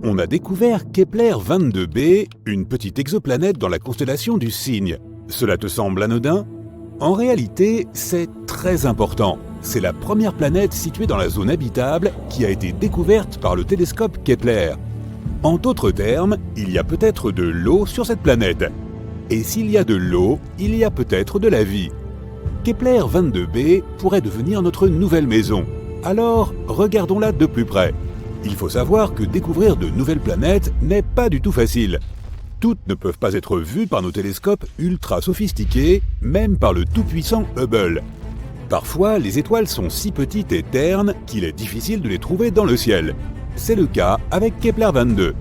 On a découvert Kepler 22b, une petite exoplanète dans la constellation du Cygne. Cela te semble anodin? En réalité, c'est très important. C'est la première planète située dans la zone habitable qui a été découverte par le télescope Kepler. En d'autres termes, il y a peut-être de l'eau sur cette planète. Et s'il y a de l'eau, il y a peut-être de la vie. Kepler 22b pourrait devenir notre nouvelle maison. Alors, regardons-la de plus près. Il faut savoir que découvrir de nouvelles planètes n'est pas du tout facile. Toutes ne peuvent pas être vues par nos télescopes ultra sophistiqués, même par le tout-puissant Hubble. Parfois, les étoiles sont si petites et ternes qu'il est difficile de les trouver dans le ciel. C'est le cas avec Kepler 22.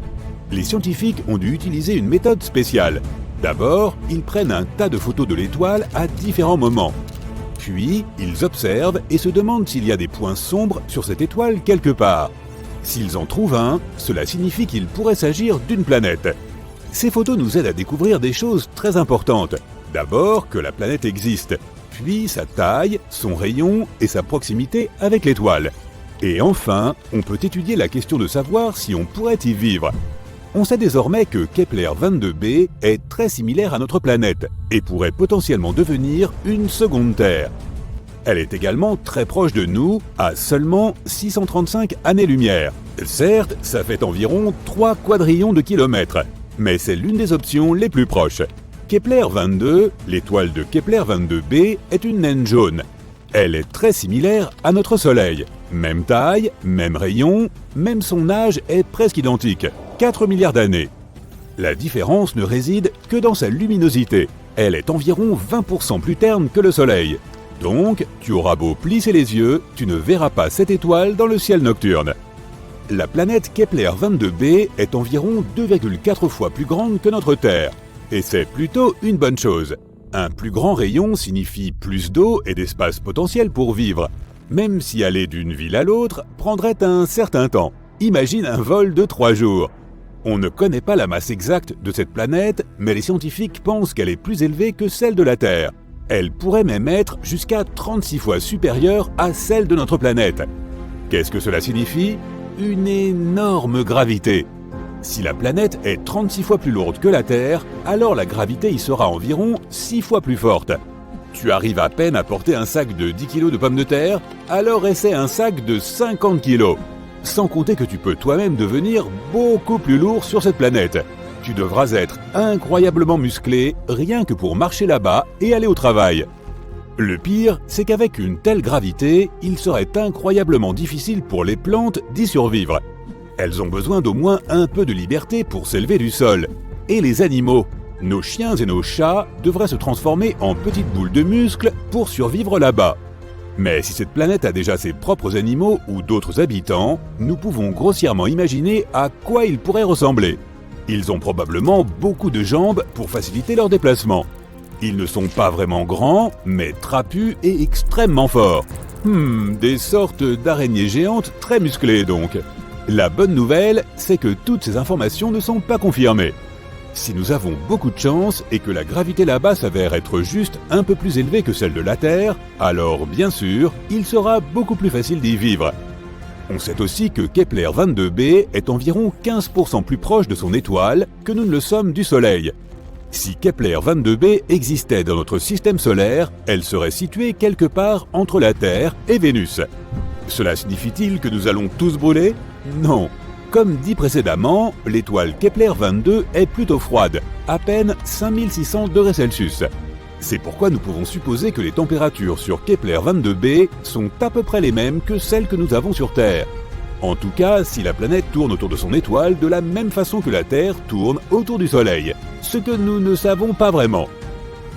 Les scientifiques ont dû utiliser une méthode spéciale. D'abord, ils prennent un tas de photos de l'étoile à différents moments. Puis, ils observent et se demandent s'il y a des points sombres sur cette étoile quelque part. S'ils en trouvent un, cela signifie qu'il pourrait s'agir d'une planète. Ces photos nous aident à découvrir des choses très importantes. D'abord, que la planète existe, puis sa taille, son rayon et sa proximité avec l'étoile. Et enfin, on peut étudier la question de savoir si on pourrait y vivre. On sait désormais que Kepler 22b est très similaire à notre planète et pourrait potentiellement devenir une seconde Terre. Elle est également très proche de nous, à seulement 635 années-lumière. Certes, ça fait environ 3 quadrillions de kilomètres, mais c'est l'une des options les plus proches. Kepler 22, l'étoile de Kepler 22b, est une naine jaune. Elle est très similaire à notre Soleil. Même taille, même rayon, même son âge est presque identique, 4 milliards d'années. La différence ne réside que dans sa luminosité. Elle est environ 20% plus terne que le Soleil. Donc, tu auras beau plisser les yeux, tu ne verras pas cette étoile dans le ciel nocturne. La planète Kepler 22b est environ 2,4 fois plus grande que notre Terre. Et c'est plutôt une bonne chose. Un plus grand rayon signifie plus d'eau et d'espace potentiel pour vivre, même si aller d'une ville à l'autre prendrait un certain temps. Imagine un vol de 3 jours. On ne connaît pas la masse exacte de cette planète, mais les scientifiques pensent qu'elle est plus élevée que celle de la Terre. Elle pourrait même être jusqu'à 36 fois supérieure à celle de notre planète. Qu'est-ce que cela signifie? Une énorme gravité. Si la planète est 36 fois plus lourde que la Terre, alors la gravité y sera environ 6 fois plus forte. Tu arrives à peine à porter un sac de 10 kg de pommes de terre, alors essaie un sac de 50 kg. Sans compter que tu peux toi-même devenir beaucoup plus lourd sur cette planète. Tu devras être incroyablement musclé rien que pour marcher là-bas et aller au travail. Le pire, c'est qu'avec une telle gravité, il serait incroyablement difficile pour les plantes d'y survivre. Elles ont besoin d'au moins un peu de liberté pour s'élever du sol. Et les animaux, nos chiens et nos chats devraient se transformer en petites boules de muscles pour survivre là-bas. Mais si cette planète a déjà ses propres animaux ou d'autres habitants, nous pouvons grossièrement imaginer à quoi ils pourraient ressembler. Ils ont probablement beaucoup de jambes pour faciliter leur déplacement. Ils ne sont pas vraiment grands, mais trapus et extrêmement forts. Des sortes d'araignées géantes très musclées donc. La bonne nouvelle, c'est que toutes ces informations ne sont pas confirmées. Si nous avons beaucoup de chance et que la gravité là-bas s'avère être juste un peu plus élevée que celle de la Terre, alors bien sûr, il sera beaucoup plus facile d'y vivre. On sait aussi que Kepler 22b est environ 15% plus proche de son étoile que nous ne le sommes du Soleil. Si Kepler 22b existait dans notre système solaire, elle serait située quelque part entre la Terre et Vénus. Cela signifie-t-il que nous allons tous brûler? Non. Comme dit précédemment, l'étoile Kepler 22 est plutôt froide, à peine 5600 degrés Celsius. C'est pourquoi nous pouvons supposer que les températures sur Kepler 22b sont à peu près les mêmes que celles que nous avons sur Terre. En tout cas, si la planète tourne autour de son étoile de la même façon que la Terre tourne autour du Soleil, ce que nous ne savons pas vraiment.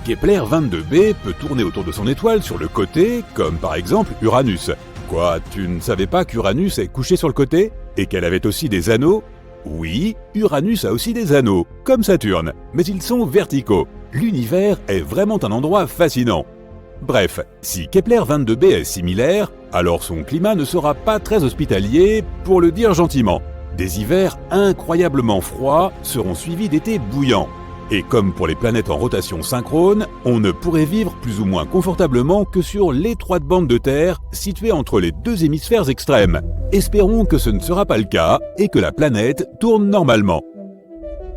Kepler 22b peut tourner autour de son étoile sur le côté, comme par exemple Uranus. Quoi, tu ne savais pas qu'Uranus est couché sur le côté? Et qu'elle avait aussi des anneaux? Oui, Uranus a aussi des anneaux, comme Saturne, mais ils sont verticaux. L'univers est vraiment un endroit fascinant. Bref, si Kepler 22b est similaire, alors son climat ne sera pas très hospitalier, pour le dire gentiment. Des hivers incroyablement froids seront suivis d'étés bouillants. Et comme pour les planètes en rotation synchrone, on ne pourrait vivre plus ou moins confortablement que sur l'étroite bande de terre située entre les deux hémisphères extrêmes. Espérons que ce ne sera pas le cas et que la planète tourne normalement.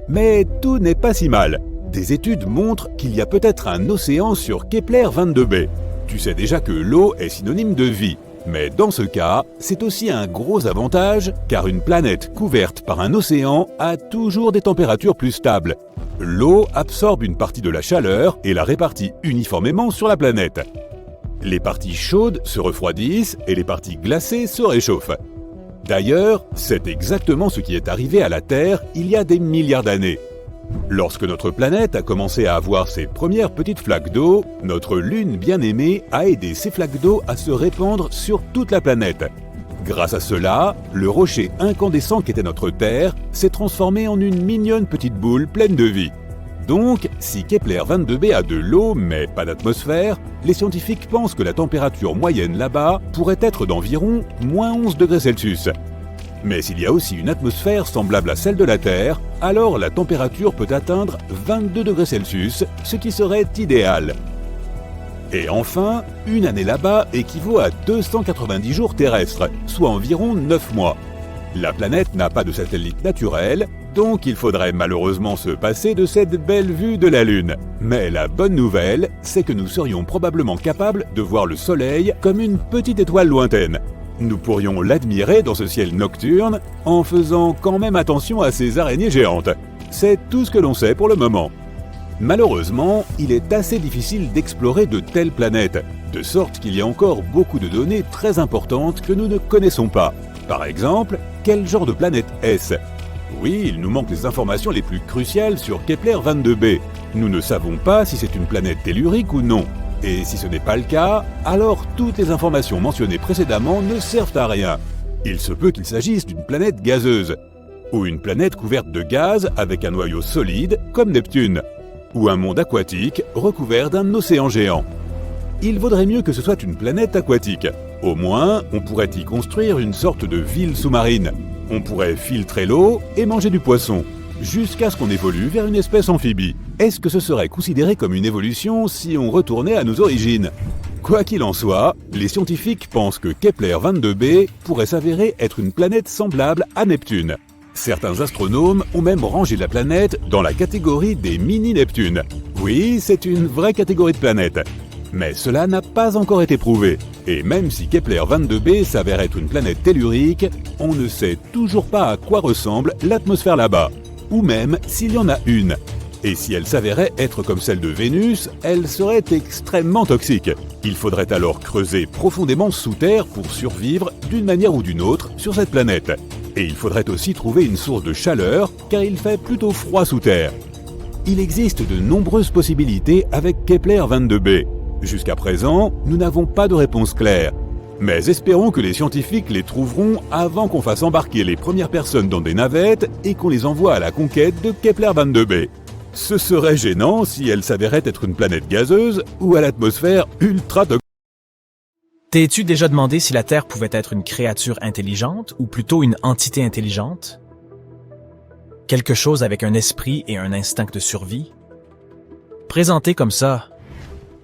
Mais tout n'est pas si mal. Des études montrent qu'il y a peut-être un océan sur Kepler 22b. Tu sais déjà que l'eau est synonyme de vie. Mais dans ce cas, c'est aussi un gros avantage, car une planète couverte par un océan a toujours des températures plus stables. L'eau absorbe une partie de la chaleur et la répartit uniformément sur la planète. Les parties chaudes se refroidissent et les parties glacées se réchauffent. D'ailleurs, c'est exactement ce qui est arrivé à la Terre il y a des milliards d'années. Lorsque notre planète a commencé à avoir ses premières petites flaques d'eau, notre Lune bien-aimée a aidé ces flaques d'eau à se répandre sur toute la planète. Grâce à cela, le rocher incandescent qu'était notre Terre s'est transformé en une mignonne petite boule pleine de vie. Donc, si Kepler 22b a de l'eau mais pas d'atmosphère, les scientifiques pensent que la température moyenne là-bas pourrait être d'environ -11°C. Mais s'il y a aussi une atmosphère semblable à celle de la Terre, alors la température peut atteindre 22°C, ce qui serait idéal. Et enfin, une année là-bas équivaut à 290 jours terrestres, soit environ 9 mois. La planète n'a pas de satellite naturel, donc il faudrait malheureusement se passer de cette belle vue de la Lune. Mais la bonne nouvelle, c'est que nous serions probablement capables de voir le Soleil comme une petite étoile lointaine. Nous pourrions l'admirer dans ce ciel nocturne en faisant quand même attention à ces araignées géantes. C'est tout ce que l'on sait pour le moment. Malheureusement, il est assez difficile d'explorer de telles planètes, de sorte qu'il y a encore beaucoup de données très importantes que nous ne connaissons pas. Par exemple, quel genre de planète est-ce ? Oui, il nous manque les informations les plus cruciales sur Kepler 22b. Nous ne savons pas si c'est une planète tellurique ou non. Et si ce n'est pas le cas, alors toutes les informations mentionnées précédemment ne servent à rien. Il se peut qu'il s'agisse d'une planète gazeuse, ou une planète couverte de gaz avec un noyau solide comme Neptune, ou un monde aquatique recouvert d'un océan géant. Il vaudrait mieux que ce soit une planète aquatique. Au moins, on pourrait y construire une sorte de ville sous-marine. On pourrait filtrer l'eau et manger du poisson, jusqu'à ce qu'on évolue vers une espèce amphibie. Est-ce que ce serait considéré comme une évolution si on retournait à nos origines ? Quoi qu'il en soit, les scientifiques pensent que Kepler 22b pourrait s'avérer être une planète semblable à Neptune. Certains astronomes ont même rangé la planète dans la catégorie des mini-Neptunes. Oui, c'est une vraie catégorie de planètes. Mais cela n'a pas encore été prouvé. Et même si Kepler 22b s'avère être une planète tellurique, on ne sait toujours pas à quoi ressemble l'atmosphère là-bas. Ou même s'il y en a une. Et si elle s'avérait être comme celle de Vénus, elle serait extrêmement toxique. Il faudrait alors creuser profondément sous terre pour survivre d'une manière ou d'une autre sur cette planète. Et il faudrait aussi trouver une source de chaleur, car il fait plutôt froid sous terre. Il existe de nombreuses possibilités avec Kepler 22b. Jusqu'à présent, nous n'avons pas de réponse claire. Mais espérons que les scientifiques les trouveront avant qu'on fasse embarquer les premières personnes dans des navettes et qu'on les envoie à la conquête de Kepler 22b. Ce serait gênant si elle s'avérait être une planète gazeuse ou à l'atmosphère ultra toxique. T'es-tu déjà demandé si la Terre pouvait être une créature intelligente ou plutôt une entité intelligente? Quelque chose avec un esprit et un instinct de survie? Présenté comme ça,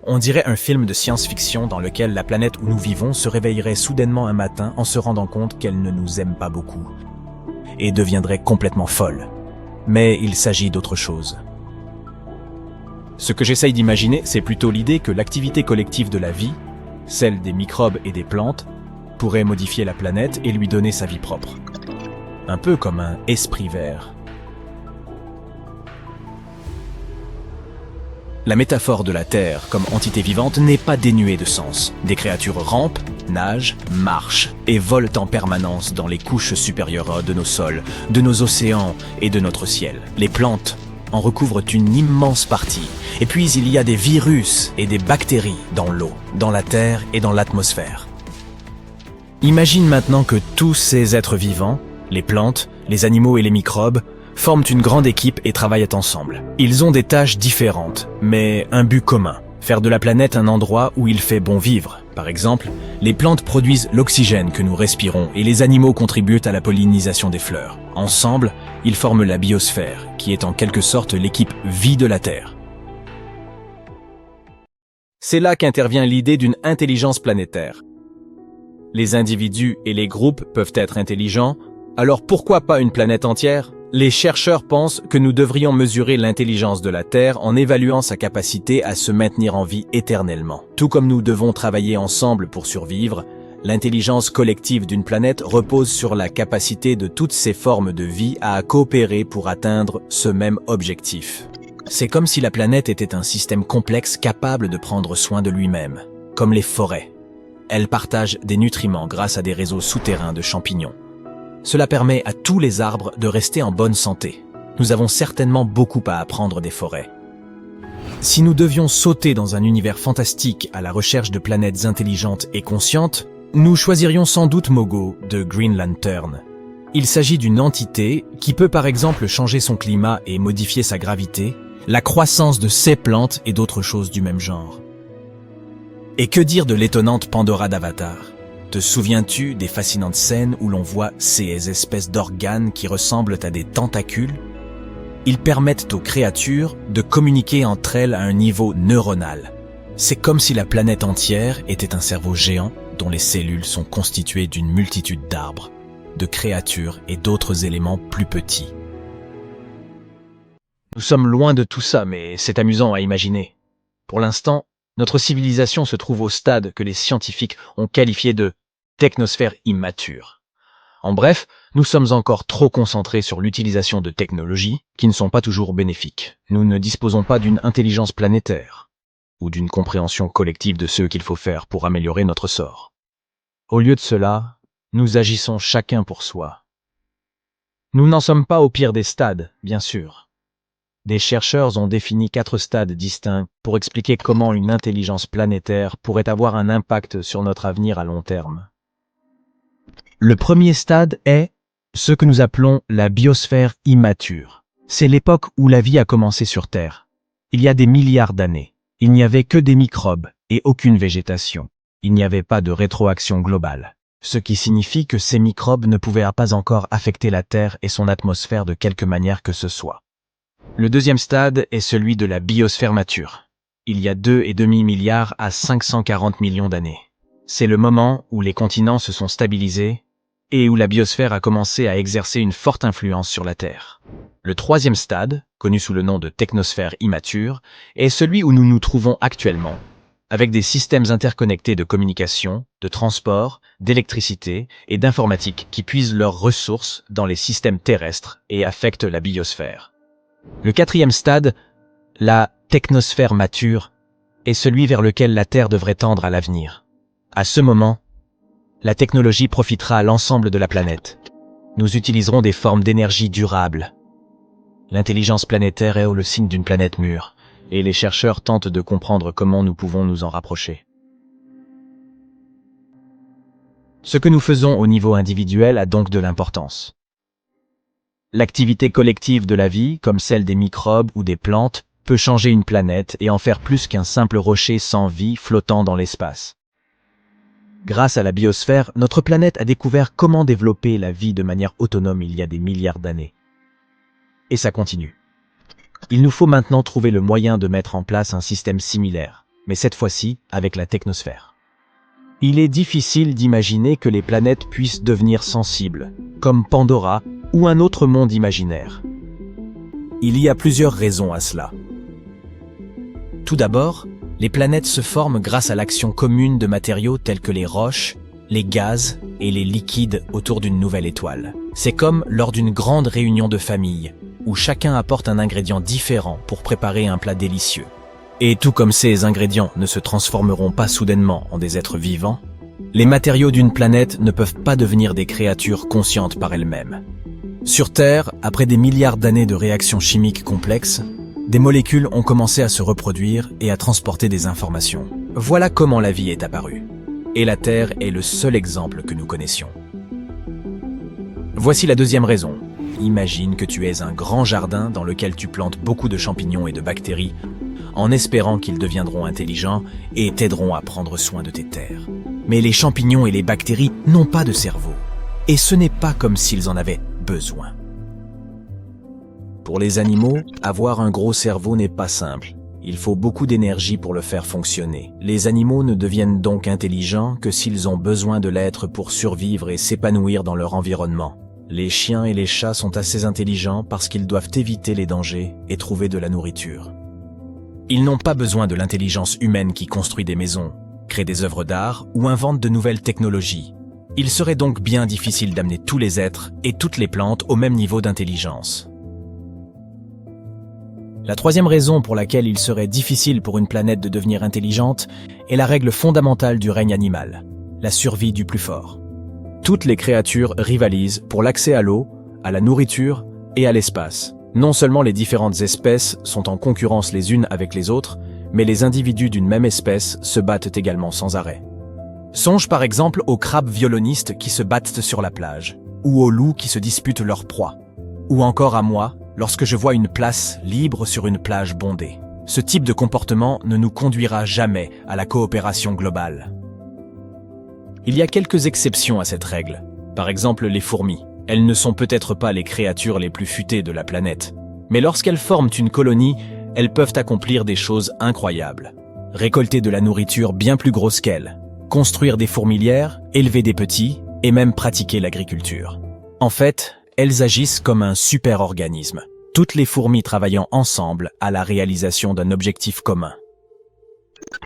on dirait un film de science-fiction dans lequel la planète où nous vivons se réveillerait soudainement un matin en se rendant compte qu'elle ne nous aime pas beaucoup et deviendrait complètement folle. Mais il s'agit d'autre chose. Ce que j'essaye d'imaginer, c'est plutôt l'idée que l'activité collective de la vie, celle des microbes et des plantes, pourrait modifier la planète et lui donner sa vie propre. Un peu comme un esprit vert. La métaphore de la Terre comme entité vivante n'est pas dénuée de sens. Des créatures rampent, nagent, marchent et volent en permanence dans les couches supérieures de nos sols, de nos océans et de notre ciel. Les plantes en recouvrent une immense partie. Et puis il y a des virus et des bactéries dans l'eau, dans la terre et dans l'atmosphère. Imagine maintenant que tous ces êtres vivants, les plantes, les animaux et les microbes, forment une grande équipe et travaillent ensemble. Ils ont des tâches différentes, mais un but commun, faire de la planète un endroit où il fait bon vivre, Par exemple, les plantes produisent l'oxygène que nous respirons et les animaux contribuent à la pollinisation des fleurs. Ensemble, ils forment la biosphère, qui est en quelque sorte l'équipe vie de la Terre. C'est là qu'intervient l'idée d'une intelligence planétaire. Les individus et les groupes peuvent être intelligents, alors pourquoi pas une planète entière? Les chercheurs pensent que nous devrions mesurer l'intelligence de la Terre en évaluant sa capacité à se maintenir en vie éternellement. Tout comme nous devons travailler ensemble pour survivre, l'intelligence collective d'une planète repose sur la capacité de toutes ces formes de vie à coopérer pour atteindre ce même objectif. C'est comme si la planète était un système complexe capable de prendre soin de lui-même, comme les forêts. Elle partage des nutriments grâce à des réseaux souterrains de champignons. Cela permet à tous les arbres de rester en bonne santé. Nous avons certainement beaucoup à apprendre des forêts. Si nous devions sauter dans un univers fantastique à la recherche de planètes intelligentes et conscientes, nous choisirions sans doute Mogo de Green Lantern. Il s'agit d'une entité qui peut par exemple changer son climat et modifier sa gravité, la croissance de ces plantes et d'autres choses du même genre. Et que dire de l'étonnante Pandora d'Avatar? Te souviens-tu des fascinantes scènes où l'on voit ces espèces d'organes qui ressemblent à des tentacules? Ils permettent aux créatures de communiquer entre elles à un niveau neuronal. C'est comme si la planète entière était un cerveau géant dont les cellules sont constituées d'une multitude d'arbres, de créatures et d'autres éléments plus petits. Nous sommes loin de tout ça, mais c'est amusant à imaginer. Pour l'instant, notre civilisation se trouve au stade que les scientifiques ont qualifié de technosphère immature. En bref, nous sommes encore trop concentrés sur l'utilisation de technologies qui ne sont pas toujours bénéfiques. Nous ne disposons pas d'une intelligence planétaire ou d'une compréhension collective de ce qu'il faut faire pour améliorer notre sort. Au lieu de cela, nous agissons chacun pour soi. Nous n'en sommes pas au pire des stades, bien sûr. Des chercheurs ont défini 4 stades distincts pour expliquer comment une intelligence planétaire pourrait avoir un impact sur notre avenir à long terme. Le premier stade est ce que nous appelons la biosphère immature. C'est l'époque où la vie a commencé sur Terre. Il y a des milliards d'années. Il n'y avait que des microbes et aucune végétation. Il n'y avait pas de rétroaction globale, ce qui signifie que ces microbes ne pouvaient pas encore affecter la Terre et son atmosphère de quelque manière que ce soit. Le deuxième stade est celui de la biosphère mature. Il y a 2,5 milliards à 540 millions d'années. C'est le moment où les continents se sont stabilisés et où la biosphère a commencé à exercer une forte influence sur la Terre. Le troisième stade, connu sous le nom de technosphère immature, est celui où nous nous trouvons actuellement, avec des systèmes interconnectés de communication, de transport, d'électricité et d'informatique qui puisent leurs ressources dans les systèmes terrestres et affectent la biosphère. Le quatrième stade, la technosphère mature, est celui vers lequel la Terre devrait tendre à l'avenir. À ce moment, la technologie profitera à l'ensemble de la planète. Nous utiliserons des formes d'énergie durables. L'intelligence planétaire est le signe d'une planète mûre, et les chercheurs tentent de comprendre comment nous pouvons nous en rapprocher. Ce que nous faisons au niveau individuel a donc de l'importance. L'activité collective de la vie, comme celle des microbes ou des plantes, peut changer une planète et en faire plus qu'un simple rocher sans vie flottant dans l'espace. Grâce à la biosphère, notre planète a découvert comment développer la vie de manière autonome il y a des milliards d'années. Et ça continue. Il nous faut maintenant trouver le moyen de mettre en place un système similaire, mais cette fois-ci avec la technosphère. Il est difficile d'imaginer que les planètes puissent devenir sensibles, comme Pandora ou un autre monde imaginaire. Il y a plusieurs raisons à cela. Tout d'abord, les planètes se forment grâce à l'action commune de matériaux tels que les roches, les gaz et les liquides autour d'une nouvelle étoile. C'est comme lors d'une grande réunion de famille, où chacun apporte un ingrédient différent pour préparer un plat délicieux. Et tout comme ces ingrédients ne se transformeront pas soudainement en des êtres vivants, les matériaux d'une planète ne peuvent pas devenir des créatures conscientes par elles-mêmes. Sur Terre, après des milliards d'années de réactions chimiques complexes, des molécules ont commencé à se reproduire et à transporter des informations. Voilà comment la vie est apparue. Et la Terre est le seul exemple que nous connaissions. Voici la deuxième raison. Imagine que tu aies un grand jardin dans lequel tu plantes beaucoup de champignons et de bactéries. en espérant qu'ils deviendront intelligents et t'aideront à prendre soin de tes terres. Mais les champignons et les bactéries n'ont pas de cerveau. Et ce n'est pas comme s'ils en avaient besoin. Pour les animaux, avoir un gros cerveau n'est pas simple. Il faut beaucoup d'énergie pour le faire fonctionner. Les animaux ne deviennent donc intelligents que s'ils ont besoin de l'être pour survivre et s'épanouir dans leur environnement. Les chiens et les chats sont assez intelligents parce qu'ils doivent éviter les dangers et trouver de la nourriture. Ils n'ont pas besoin de l'intelligence humaine qui construit des maisons, crée des œuvres d'art ou invente de nouvelles technologies. Il serait donc bien difficile d'amener tous les êtres et toutes les plantes au même niveau d'intelligence. La troisième raison pour laquelle il serait difficile pour une planète de devenir intelligente est la règle fondamentale du règne animal, la survie du plus fort. Toutes les créatures rivalisent pour l'accès à l'eau, à la nourriture et à l'espace. Non seulement les différentes espèces sont en concurrence les unes avec les autres, mais les individus d'une même espèce se battent également sans arrêt. Songe par exemple aux crabes violonistes qui se battent sur la plage, ou aux loups qui se disputent leur proie, ou encore à moi, lorsque je vois une place libre sur une plage bondée. Ce type de comportement ne nous conduira jamais à la coopération globale. Il y a quelques exceptions à cette règle. Par exemple, les fourmis. Elles ne sont peut-être pas les créatures les plus futées de la planète. Mais lorsqu'elles forment une colonie, elles peuvent accomplir des choses incroyables. Récolter de la nourriture bien plus grosse qu'elles, construire des fourmilières, élever des petits et même pratiquer l'agriculture. En fait, elles agissent comme un super-organisme, toutes les fourmis travaillant ensemble à la réalisation d'un objectif commun.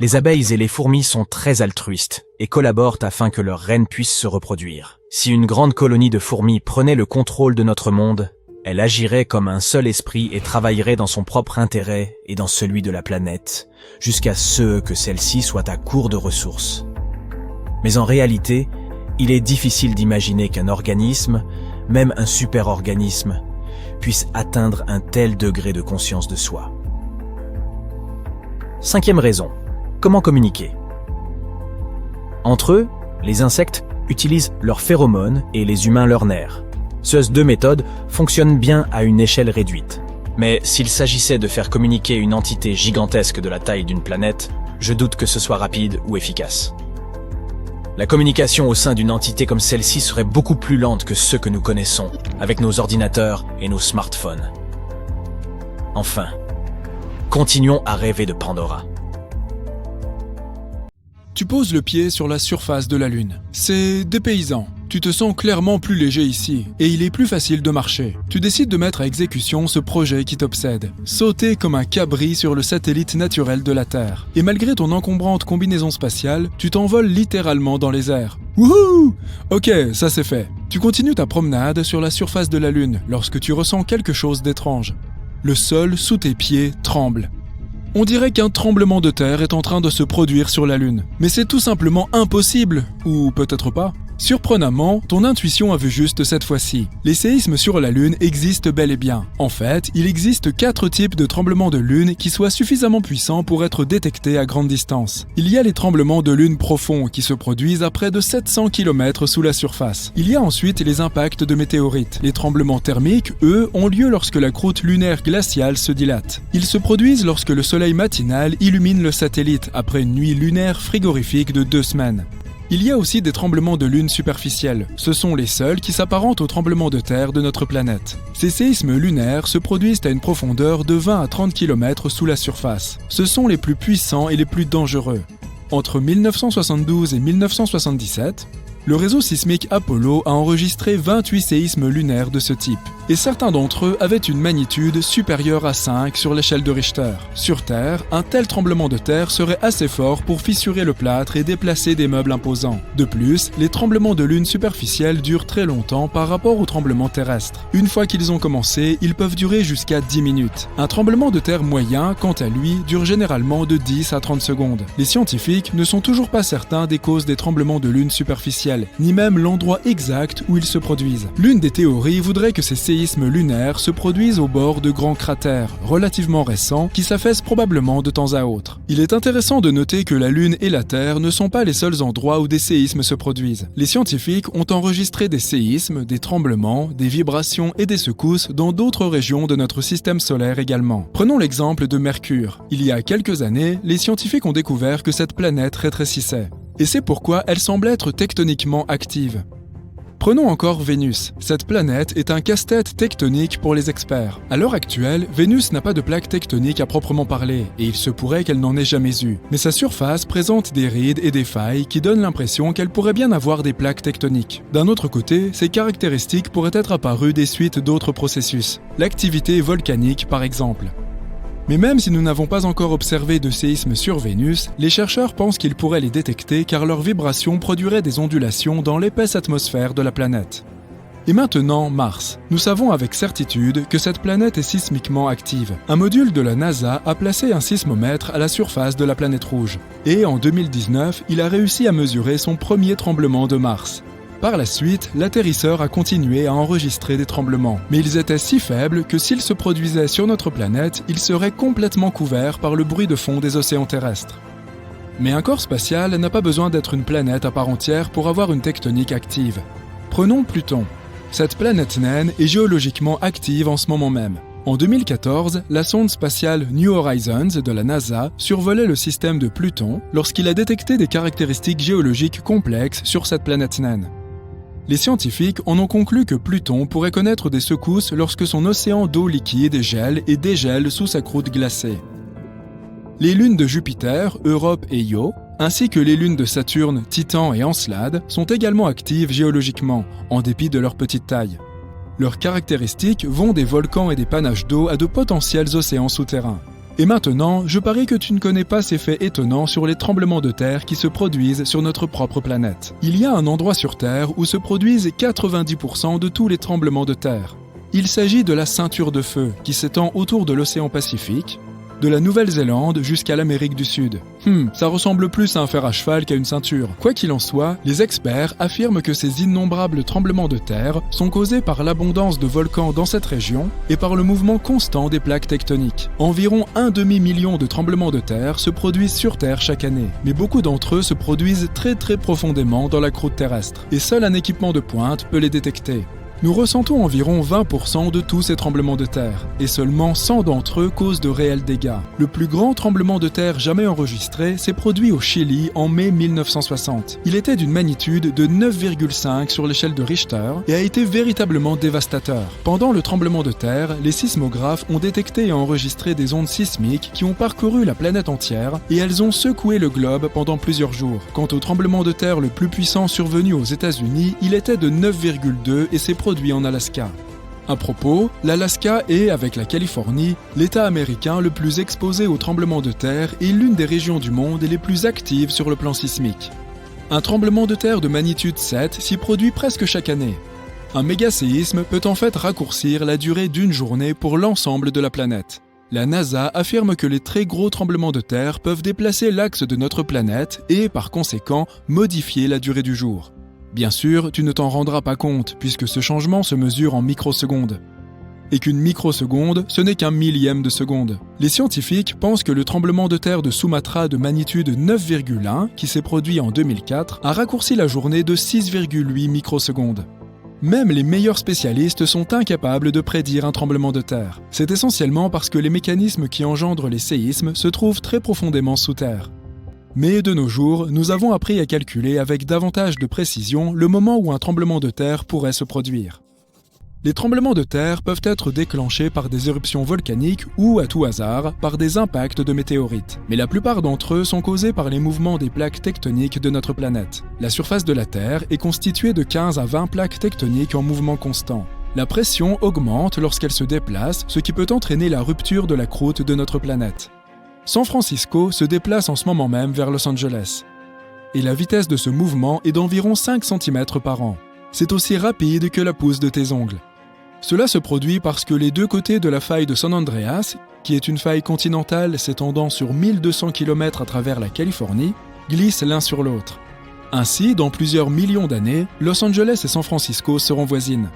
Les abeilles et les fourmis sont très altruistes et collaborent afin que leurs reines puissent se reproduire. Si une grande colonie de fourmis prenait le contrôle de notre monde, elle agirait comme un seul esprit et travaillerait dans son propre intérêt et dans celui de la planète, jusqu'à ce que celle-ci soit à court de ressources. Mais en réalité, il est difficile d'imaginer qu'un organisme, même un super-organisme, puisse atteindre un tel degré de conscience de soi. Cinquième raison, comment communiquer? Entre eux, les insectes utilisent leurs phéromones et les humains leurs nerfs. Ces deux méthodes fonctionnent bien à une échelle réduite. Mais s'il s'agissait de faire communiquer une entité gigantesque de la taille d'une planète, je doute que ce soit rapide ou efficace. La communication au sein d'une entité comme celle-ci serait beaucoup plus lente que ceux que nous connaissons, avec nos ordinateurs et nos smartphones. Enfin, continuons à rêver de Pandora. Tu poses le pied sur la surface de la Lune. C'est dépaysant. Tu te sens clairement plus léger ici, et il est plus facile de marcher. Tu décides de mettre à exécution ce projet qui t'obsède. Sauter comme un cabri sur le satellite naturel de la Terre. Et malgré ton encombrante combinaison spatiale, tu t'envoles littéralement dans les airs. Wouhou! Ok, ça c'est fait. Tu continues ta promenade sur la surface de la Lune lorsque tu ressens quelque chose d'étrange. Le sol sous tes pieds tremble. On dirait qu'un tremblement de terre est en train de se produire sur la Lune. Mais c'est tout simplement impossible, ou peut-être pas. Surprenamment, ton intuition a vu juste cette fois-ci. Les séismes sur la Lune existent bel et bien. En fait, il existe 4 types de tremblements de Lune qui soient suffisamment puissants pour être détectés à grande distance. Il y a les tremblements de Lune profonds qui se produisent à près de 700 km sous la surface. Il y a ensuite les impacts de météorites. Les tremblements thermiques, eux, ont lieu lorsque la croûte lunaire glaciale se dilate. Ils se produisent lorsque le soleil matinal illumine le satellite après une nuit lunaire frigorifique de 2 semaines. Il y a aussi des tremblements de lune superficiels. Ce sont les seuls qui s'apparentent aux tremblements de terre de notre planète. Ces séismes lunaires se produisent à une profondeur de 20 à 30 km sous la surface. Ce sont les plus puissants et les plus dangereux. Entre 1972 et 1977, le réseau sismique Apollo a enregistré 28 séismes lunaires de ce type. Et certains d'entre eux avaient une magnitude supérieure à 5 sur l'échelle de Richter. Sur Terre, un tel tremblement de terre serait assez fort pour fissurer le plâtre et déplacer des meubles imposants. De plus, les tremblements de lune superficiels durent très longtemps par rapport aux tremblements terrestres. Une fois qu'ils ont commencé, ils peuvent durer jusqu'à 10 minutes. Un tremblement de terre moyen, quant à lui, dure généralement de 10 à 30 secondes. Les scientifiques ne sont toujours pas certains des causes des tremblements de lune superficiels, ni même l'endroit exact où ils se produisent. L'une des théories voudrait que ces séismes séismes lunaires se produisent au bord de grands cratères, relativement récents, qui s'affaissent probablement de temps à autre. Il est intéressant de noter que la Lune et la Terre ne sont pas les seuls endroits où des séismes se produisent. Les scientifiques ont enregistré des séismes, des tremblements, des vibrations et des secousses dans d'autres régions de notre système solaire également. Prenons l'exemple de Mercure. Il y a quelques années, les scientifiques ont découvert que cette planète rétrécissait. Et c'est pourquoi elle semble être tectoniquement active. Prenons encore Vénus. Cette planète est un casse-tête tectonique pour les experts. À l'heure actuelle, Vénus n'a pas de plaque tectonique à proprement parler, et il se pourrait qu'elle n'en ait jamais eu. Mais sa surface présente des rides et des failles qui donnent l'impression qu'elle pourrait bien avoir des plaques tectoniques. D'un autre côté, ces caractéristiques pourraient être apparues des suites d'autres processus. L'activité volcanique, par exemple. Mais même si nous n'avons pas encore observé de séismes sur Vénus, les chercheurs pensent qu'ils pourraient les détecter car leurs vibrations produiraient des ondulations dans l'épaisse atmosphère de la planète. Et maintenant, Mars. Nous savons avec certitude que cette planète est sismiquement active. Un module de la NASA a placé un sismomètre à la surface de la planète rouge. Et en 2019, il a réussi à mesurer son premier tremblement de Mars. Par la suite, l'atterrisseur a continué à enregistrer des tremblements, mais ils étaient si faibles que s'ils se produisaient sur notre planète, ils seraient complètement couverts par le bruit de fond des océans terrestres. Mais un corps spatial n'a pas besoin d'être une planète à part entière pour avoir une tectonique active. Prenons Pluton. Cette planète naine est géologiquement active en ce moment même. En 2014, la sonde spatiale New Horizons de la NASA survolait le système de Pluton lorsqu'il a détecté des caractéristiques géologiques complexes sur cette planète naine. Les scientifiques en ont conclu que Pluton pourrait connaître des secousses lorsque son océan d'eau liquide gèle et dégèle sous sa croûte glacée. Les lunes de Jupiter, Europe et Io, ainsi que les lunes de Saturne, Titan et Encelade, sont également actives géologiquement, en dépit de leur petite taille. Leurs caractéristiques vont des volcans et des panaches d'eau à de potentiels océans souterrains. Et maintenant, je parie que tu ne connais pas ces faits étonnants sur les tremblements de terre qui se produisent sur notre propre planète. Il y a un endroit sur Terre où se produisent 90% de tous les tremblements de terre. Il s'agit de la ceinture de feu qui s'étend autour de l'océan Pacifique, de la Nouvelle-Zélande jusqu'à l'Amérique du Sud. Ça ressemble plus à un fer à cheval qu'à une ceinture. Quoi qu'il en soit, les experts affirment que ces innombrables tremblements de terre sont causés par l'abondance de volcans dans cette région et par le mouvement constant des plaques tectoniques. Environ 1 demi-million de tremblements de terre se produisent sur Terre chaque année, mais beaucoup d'entre eux se produisent très profondément dans la croûte terrestre, et seul un équipement de pointe peut les détecter. Nous ressentons environ 20% de tous ces tremblements de terre, et seulement 100 d'entre eux causent de réels dégâts. Le plus grand tremblement de terre jamais enregistré s'est produit au Chili en mai 1960. Il était d'une magnitude de 9,5 sur l'échelle de Richter et a été véritablement dévastateur. Pendant le tremblement de terre, les sismographes ont détecté et enregistré des ondes sismiques qui ont parcouru la planète entière et elles ont secoué le globe pendant plusieurs jours. Quant au tremblement de terre le plus puissant survenu aux États-Unis, il était de 9,2 et s'est produit en Alaska. À propos, l'Alaska est, avec la Californie, l'État américain le plus exposé aux tremblements de terre et l'une des régions du monde les plus actives sur le plan sismique. Un tremblement de terre de magnitude 7 s'y produit presque chaque année. Un mégaséisme peut en fait raccourcir la durée d'une journée pour l'ensemble de la planète. La NASA affirme que les très gros tremblements de terre peuvent déplacer l'axe de notre planète et, par conséquent, modifier la durée du jour. Bien sûr, tu ne t'en rendras pas compte puisque ce changement se mesure en microsecondes. Et qu'une microseconde, ce n'est qu'un millième de seconde. Les scientifiques pensent que le tremblement de terre de Sumatra de magnitude 9,1, qui s'est produit en 2004, a raccourci la journée de 6,8 microsecondes. Même les meilleurs spécialistes sont incapables de prédire un tremblement de terre. C'est essentiellement parce que les mécanismes qui engendrent les séismes se trouvent très profondément sous terre. Mais de nos jours, nous avons appris à calculer avec davantage de précision le moment où un tremblement de terre pourrait se produire. Les tremblements de terre peuvent être déclenchés par des éruptions volcaniques ou, à tout hasard, par des impacts de météorites. Mais la plupart d'entre eux sont causés par les mouvements des plaques tectoniques de notre planète. La surface de la Terre est constituée de 15 à 20 plaques tectoniques en mouvement constant. La pression augmente lorsqu'elle se déplace, ce qui peut entraîner la rupture de la croûte de notre planète. San Francisco se déplace en ce moment même vers Los Angeles. Et la vitesse de ce mouvement est d'environ 5 cm par an. C'est aussi rapide que la pousse de tes ongles. Cela se produit parce que les deux côtés de la faille de San Andreas, qui est une faille continentale s'étendant sur 1200 km à travers la Californie, glissent l'un sur l'autre. Ainsi, dans plusieurs millions d'années, Los Angeles et San Francisco seront voisines.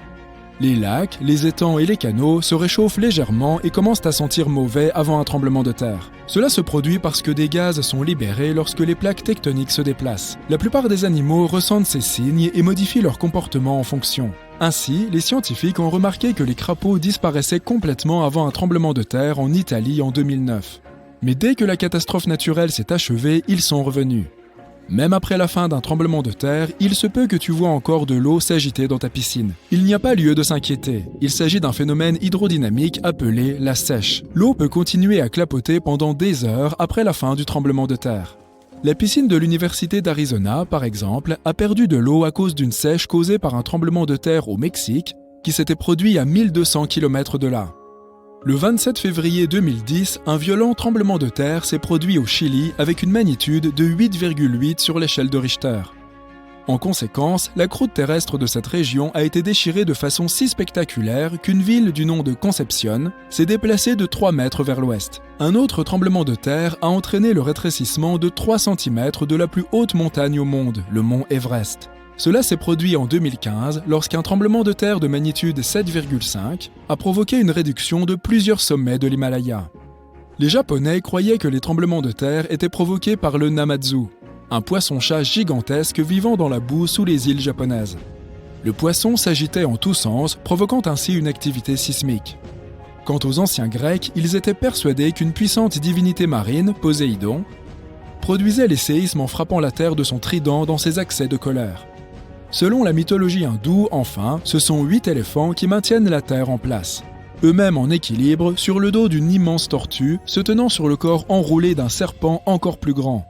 Les lacs, les étangs et les canaux se réchauffent légèrement et commencent à sentir mauvais avant un tremblement de terre. Cela se produit parce que des gaz sont libérés lorsque les plaques tectoniques se déplacent. La plupart des animaux ressentent ces signes et modifient leur comportement en fonction. Ainsi, les scientifiques ont remarqué que les crapauds disparaissaient complètement avant un tremblement de terre en Italie en 2009. Mais dès que la catastrophe naturelle s'est achevée, ils sont revenus. Même après la fin d'un tremblement de terre, il se peut que tu vois encore de l'eau s'agiter dans ta piscine. Il n'y a pas lieu de s'inquiéter. Il s'agit d'un phénomène hydrodynamique appelé la sèche. L'eau peut continuer à clapoter pendant des heures après la fin du tremblement de terre. La piscine de l'Université d'Arizona, par exemple, a perdu de l'eau à cause d'une sèche causée par un tremblement de terre au Mexique qui s'était produit à 1200 km de là. Le 27 février 2010, un violent tremblement de terre s'est produit au Chili avec une magnitude de 8,8 sur l'échelle de Richter. En conséquence, la croûte terrestre de cette région a été déchirée de façon si spectaculaire qu'une ville du nom de Concepción s'est déplacée de 3 mètres vers l'ouest. Un autre tremblement de terre a entraîné le rétrécissement de 3 cm de la plus haute montagne au monde, le mont Everest. Cela s'est produit en 2015 lorsqu'un tremblement de terre de magnitude 7,5 a provoqué une réduction de plusieurs sommets de l'Himalaya. Les Japonais croyaient que les tremblements de terre étaient provoqués par le Namazu, un poisson-chat gigantesque vivant dans la boue sous les îles japonaises. Le poisson s'agitait en tous sens, provoquant ainsi une activité sismique. Quant aux anciens Grecs, ils étaient persuadés qu'une puissante divinité marine, Poséidon, produisait les séismes en frappant la terre de son trident dans ses accès de colère. Selon la mythologie hindoue, enfin, ce sont 8 éléphants qui maintiennent la Terre en place. Eux-mêmes en équilibre, sur le dos d'une immense tortue, se tenant sur le corps enroulé d'un serpent encore plus grand.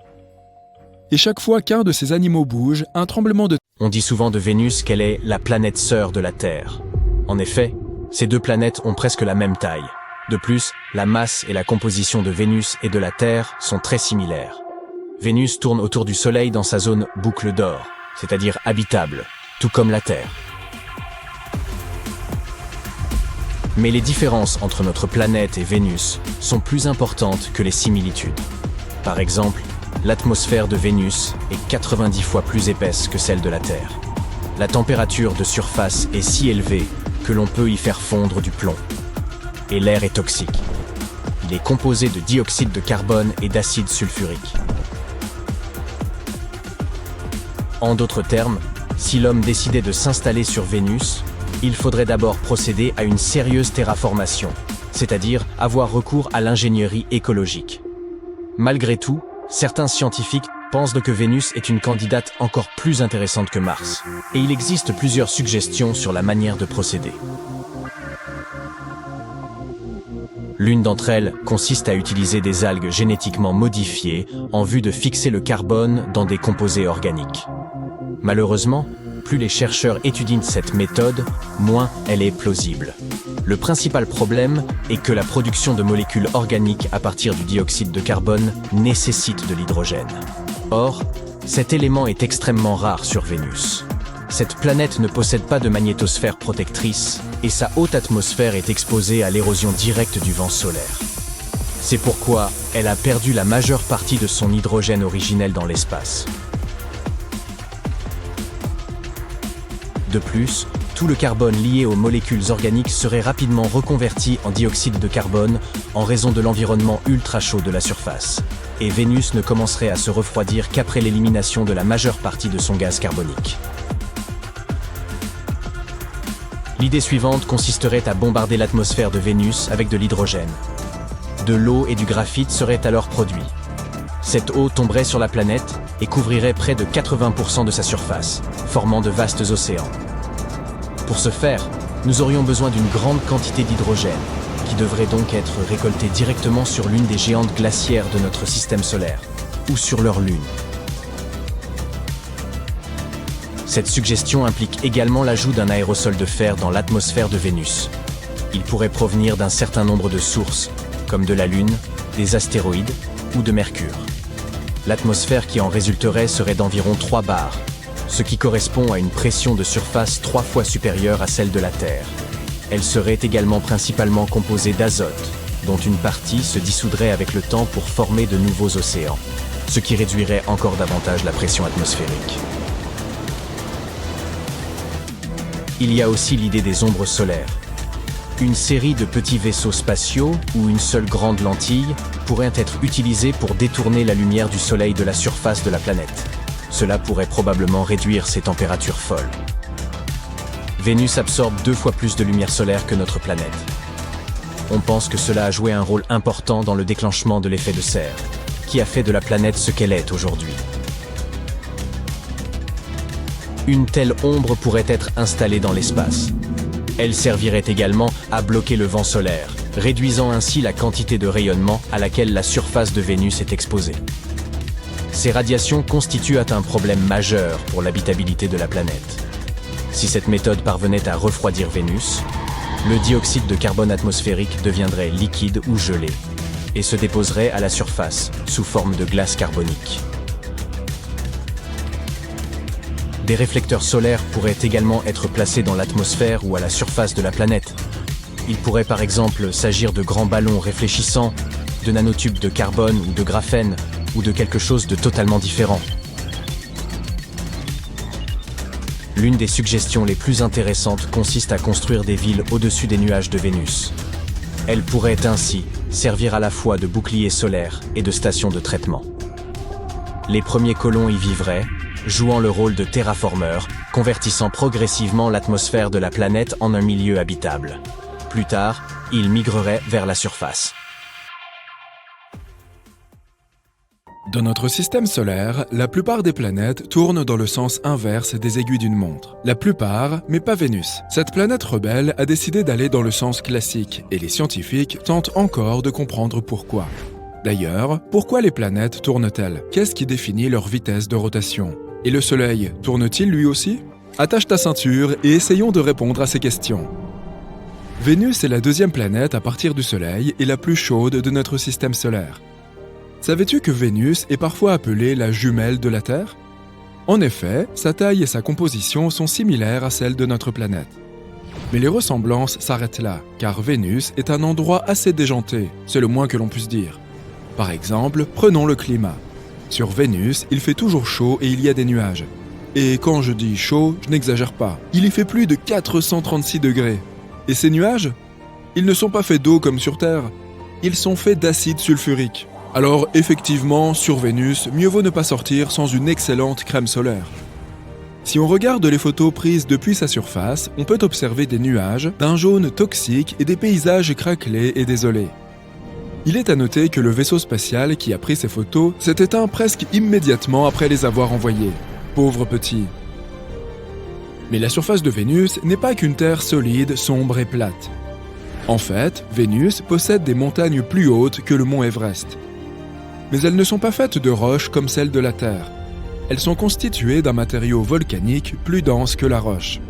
Et chaque fois qu'un de ces animaux bouge, un tremblement de... On dit souvent de Vénus qu'elle est la planète sœur de la Terre. En effet, ces deux planètes ont presque la même taille. De plus, la masse et la composition de Vénus et de la Terre sont très similaires. Vénus tourne autour du Soleil dans sa zone boucle d'or, c'est-à-dire habitable, tout comme la Terre. Mais les différences entre notre planète et Vénus sont plus importantes que les similitudes. Par exemple, l'atmosphère de Vénus est 90 fois plus épaisse que celle de la Terre. La température de surface est si élevée que l'on peut y faire fondre du plomb. Et l'air est toxique. Il est composé de dioxyde de carbone et d'acide sulfurique. En d'autres termes, si l'homme décidait de s'installer sur Vénus, il faudrait d'abord procéder à une sérieuse terraformation, c'est-à-dire avoir recours à l'ingénierie écologique. Malgré tout, certains scientifiques pensent que Vénus est une candidate encore plus intéressante que Mars, et il existe plusieurs suggestions sur la manière de procéder. L'une d'entre elles consiste à utiliser des algues génétiquement modifiées en vue de fixer le carbone dans des composés organiques. Malheureusement, plus les chercheurs étudient cette méthode, moins elle est plausible. Le principal problème est que la production de molécules organiques à partir du dioxyde de carbone nécessite de l'hydrogène. Or, cet élément est extrêmement rare sur Vénus. Cette planète ne possède pas de magnétosphère protectrice et sa haute atmosphère est exposée à l'érosion directe du vent solaire. C'est pourquoi elle a perdu la majeure partie de son hydrogène originel dans l'espace. De plus, tout le carbone lié aux molécules organiques serait rapidement reconverti en dioxyde de carbone en raison de l'environnement ultra chaud de la surface. Et Vénus ne commencerait à se refroidir qu'après l'élimination de la majeure partie de son gaz carbonique. L'idée suivante consisterait à bombarder l'atmosphère de Vénus avec de l'hydrogène. De l'eau et du graphite seraient alors produits. Cette eau tomberait sur la planète et couvrirait près de 80% de sa surface, formant de vastes océans. Pour ce faire, nous aurions besoin d'une grande quantité d'hydrogène, qui devrait donc être récoltée directement sur l'une des géantes glaciaires de notre système solaire, ou sur leur lune. Cette suggestion implique également l'ajout d'un aérosol de fer dans l'atmosphère de Vénus. Il pourrait provenir d'un certain nombre de sources, comme de la Lune, des astéroïdes ou de Mercure. L'atmosphère qui en résulterait serait d'environ 3 bars, ce qui correspond à une pression de surface 3 fois supérieure à celle de la Terre. Elle serait également principalement composée d'azote, dont une partie se dissoudrait avec le temps pour former de nouveaux océans, ce qui réduirait encore davantage la pression atmosphérique. Il y a aussi l'idée des ombres solaires. Une série de petits vaisseaux spatiaux ou une seule grande lentille pourrait être utilisée pour détourner la lumière du Soleil de la surface de la planète. Cela pourrait probablement réduire ses températures folles. Vénus absorbe 2 fois plus de lumière solaire que notre planète. On pense que cela a joué un rôle important dans le déclenchement de l'effet de serre, qui a fait de la planète ce qu'elle est aujourd'hui. Une telle ombre pourrait être installée dans l'espace. Elle servirait également à bloquer le vent solaire, réduisant ainsi la quantité de rayonnement à laquelle la surface de Vénus est exposée. Ces radiations constituent un problème majeur pour l'habitabilité de la planète. Si cette méthode parvenait à refroidir Vénus, le dioxyde de carbone atmosphérique deviendrait liquide ou gelé et se déposerait à la surface sous forme de glace carbonique. Des réflecteurs solaires pourraient également être placés dans l'atmosphère ou à la surface de la planète. Il pourrait par exemple s'agir de grands ballons réfléchissants, de nanotubes de carbone ou de graphène, ou de quelque chose de totalement différent. L'une des suggestions les plus intéressantes consiste à construire des villes au-dessus des nuages de Vénus. Elles pourraient ainsi servir à la fois de bouclier solaire et de station de traitement. Les premiers colons y vivraient, jouant le rôle de terraformeurs, convertissant progressivement l'atmosphère de la planète en un milieu habitable. Plus tard, ils migreraient vers la surface. Dans notre système solaire, la plupart des planètes tournent dans le sens inverse des aiguilles d'une montre. La plupart, mais pas Vénus. Cette planète rebelle a décidé d'aller dans le sens classique, et les scientifiques tentent encore de comprendre pourquoi. D'ailleurs, pourquoi les planètes tournent-elles? Qu'est-ce qui définit leur vitesse de rotation? Et le Soleil, tourne-t-il lui aussi? Attache ta ceinture et essayons de répondre à ces questions. Vénus est la 2e planète à partir du Soleil et la plus chaude de notre système solaire. Savais-tu que Vénus est parfois appelée la jumelle de la Terre? En effet, sa taille et sa composition sont similaires à celles de notre planète. Mais les ressemblances s'arrêtent là, car Vénus est un endroit assez déjanté, c'est le moins que l'on puisse dire. Par exemple, prenons le climat. Sur Vénus, il fait toujours chaud et il y a des nuages. Et quand je dis chaud, je n'exagère pas. Il y fait plus de 436 degrés. Et ces nuages? Ils ne sont pas faits d'eau comme sur Terre. Ils sont faits d'acide sulfurique. Alors effectivement, sur Vénus, mieux vaut ne pas sortir sans une excellente crème solaire. Si on regarde les photos prises depuis sa surface, on peut observer des nuages, d'un jaune toxique et des paysages craquelés et désolés. Il est à noter que le vaisseau spatial qui a pris ces photos s'est éteint presque immédiatement après les avoir envoyées. Pauvre petit. Mais la surface de Vénus n'est pas qu'une terre solide, sombre et plate. En fait, Vénus possède des montagnes plus hautes que le mont Everest. Mais elles ne sont pas faites de roches comme celles de la Terre. Elles sont constituées d'un matériau volcanique plus dense que la roche.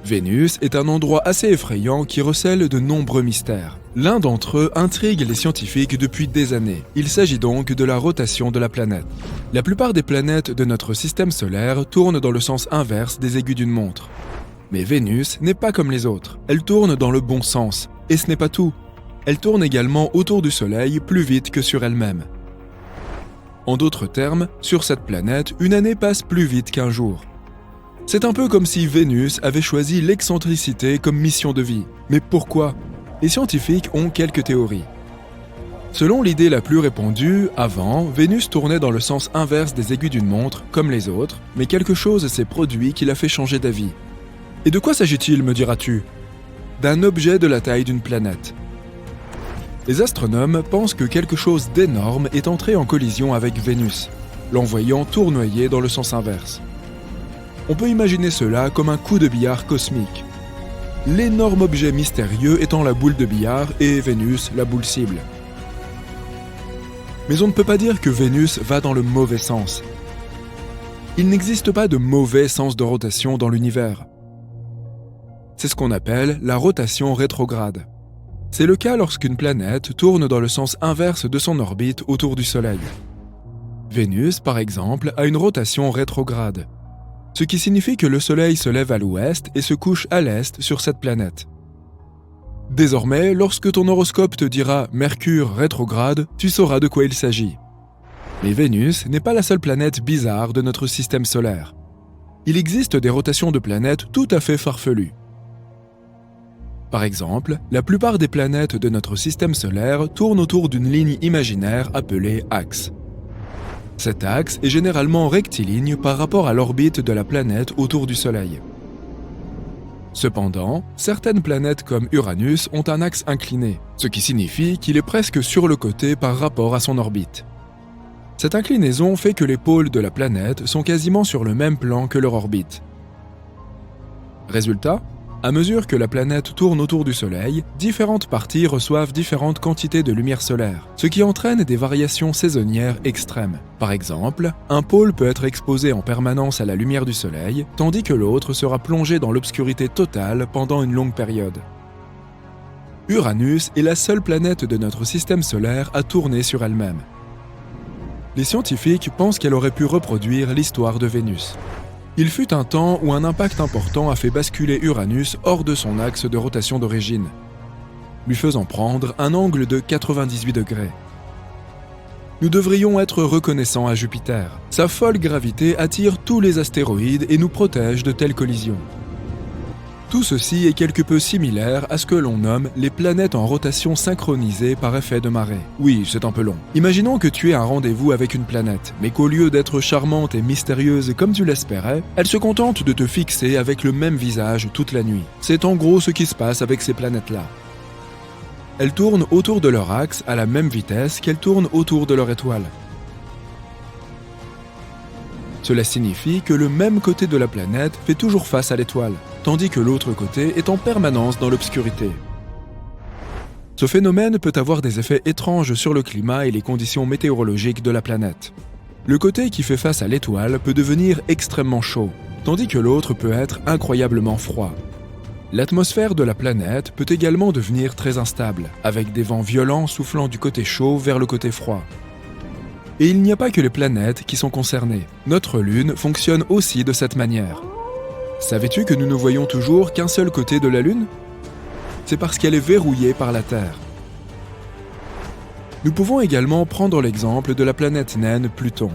Vénus est un endroit assez effrayant qui recèle de nombreux mystères. L'un d'entre eux intrigue les scientifiques depuis des années. Il s'agit donc de la rotation de la planète. La plupart des planètes de notre système solaire tournent dans le sens inverse des aiguilles d'une montre. Mais Vénus n'est pas comme les autres. Elle tourne dans le bon sens. Et ce n'est pas tout. Elle tourne également autour du Soleil plus vite que sur elle-même. En d'autres termes, sur cette planète, une année passe plus vite qu'un jour. C'est un peu comme si Vénus avait choisi l'excentricité comme mission de vie. Mais pourquoi? Les scientifiques ont quelques théories. Selon l'idée la plus répandue, avant, Vénus tournait dans le sens inverse des aiguilles d'une montre, comme les autres, mais quelque chose s'est produit qui l'a fait changer d'avis. Et de quoi s'agit-il, me diras-tu? D'un objet de la taille d'une planète. Les astronomes pensent que quelque chose d'énorme est entré en collision avec Vénus, l'envoyant tournoyer dans le sens inverse. On peut imaginer cela comme un coup de billard cosmique. L'énorme objet mystérieux étant la boule de billard et Vénus la boule cible. Mais on ne peut pas dire que Vénus va dans le mauvais sens. Il n'existe pas de mauvais sens de rotation dans l'univers. C'est ce qu'on appelle la rotation rétrograde. C'est le cas lorsqu'une planète tourne dans le sens inverse de son orbite autour du Soleil. Vénus, par exemple, a une rotation rétrograde, ce qui signifie que le Soleil se lève à l'ouest et se couche à l'est sur cette planète. Désormais, lorsque ton horoscope te dira « Mercure rétrograde », tu sauras de quoi il s'agit. Mais Vénus n'est pas la seule planète bizarre de notre système solaire. il existe des rotations de planètes tout à fait farfelues. Par exemple, la plupart des planètes de notre système solaire tournent autour d'une ligne imaginaire appelée axe. Cet axe est généralement rectiligne par rapport à l'orbite de la planète autour du Soleil. Cependant, certaines planètes comme Uranus ont un axe incliné, ce qui signifie qu'il est presque sur le côté par rapport à son orbite. Cette inclinaison fait que les pôles de la planète sont quasiment sur le même plan que leur orbite. Résultat, à mesure que la planète tourne autour du Soleil, différentes parties reçoivent différentes quantités de lumière solaire, ce qui entraîne des variations saisonnières extrêmes. Par exemple, un pôle peut être exposé en permanence à la lumière du Soleil, tandis que l'autre sera plongé dans l'obscurité totale pendant une longue période. Uranus est la seule planète de notre système solaire à tourner sur elle-même. Les scientifiques pensent qu'elle aurait pu reproduire l'histoire de Vénus. Il fut un temps où un impact important a fait basculer Uranus hors de son axe de rotation d'origine, lui faisant prendre un angle de 98 degrés. Nous devrions être reconnaissants à Jupiter. Sa folle gravité attire tous les astéroïdes et nous protège de telles collisions. Tout ceci est quelque peu similaire à ce que l'on nomme les planètes en rotation synchronisée par effet de marée. Oui, c'est un peu long. Imaginons que tu aies un rendez-vous avec une planète, mais qu'au lieu d'être charmante et mystérieuse comme tu l'espérais, elle se contente de te fixer avec le même visage toute la nuit. C'est en gros ce qui se passe avec ces planètes-là. Elles tournent autour de leur axe à la même vitesse qu'elles tournent autour de leur étoile. Cela signifie que le même côté de la planète fait toujours face à l'étoile, tandis que l'autre côté est en permanence dans l'obscurité. Ce phénomène peut avoir des effets étranges sur le climat et les conditions météorologiques de la planète. Le côté qui fait face à l'étoile peut devenir extrêmement chaud, tandis que l'autre peut être incroyablement froid. L'atmosphère de la planète peut également devenir très instable, avec des vents violents soufflant du côté chaud vers le côté froid. Et il n'y a pas que les planètes qui sont concernées. Notre Lune fonctionne aussi de cette manière. Savais-tu que nous ne voyons toujours qu'un seul côté de la Lune ? C'est parce qu'elle est verrouillée par la Terre. Nous pouvons également prendre l'exemple de la planète naine Pluton.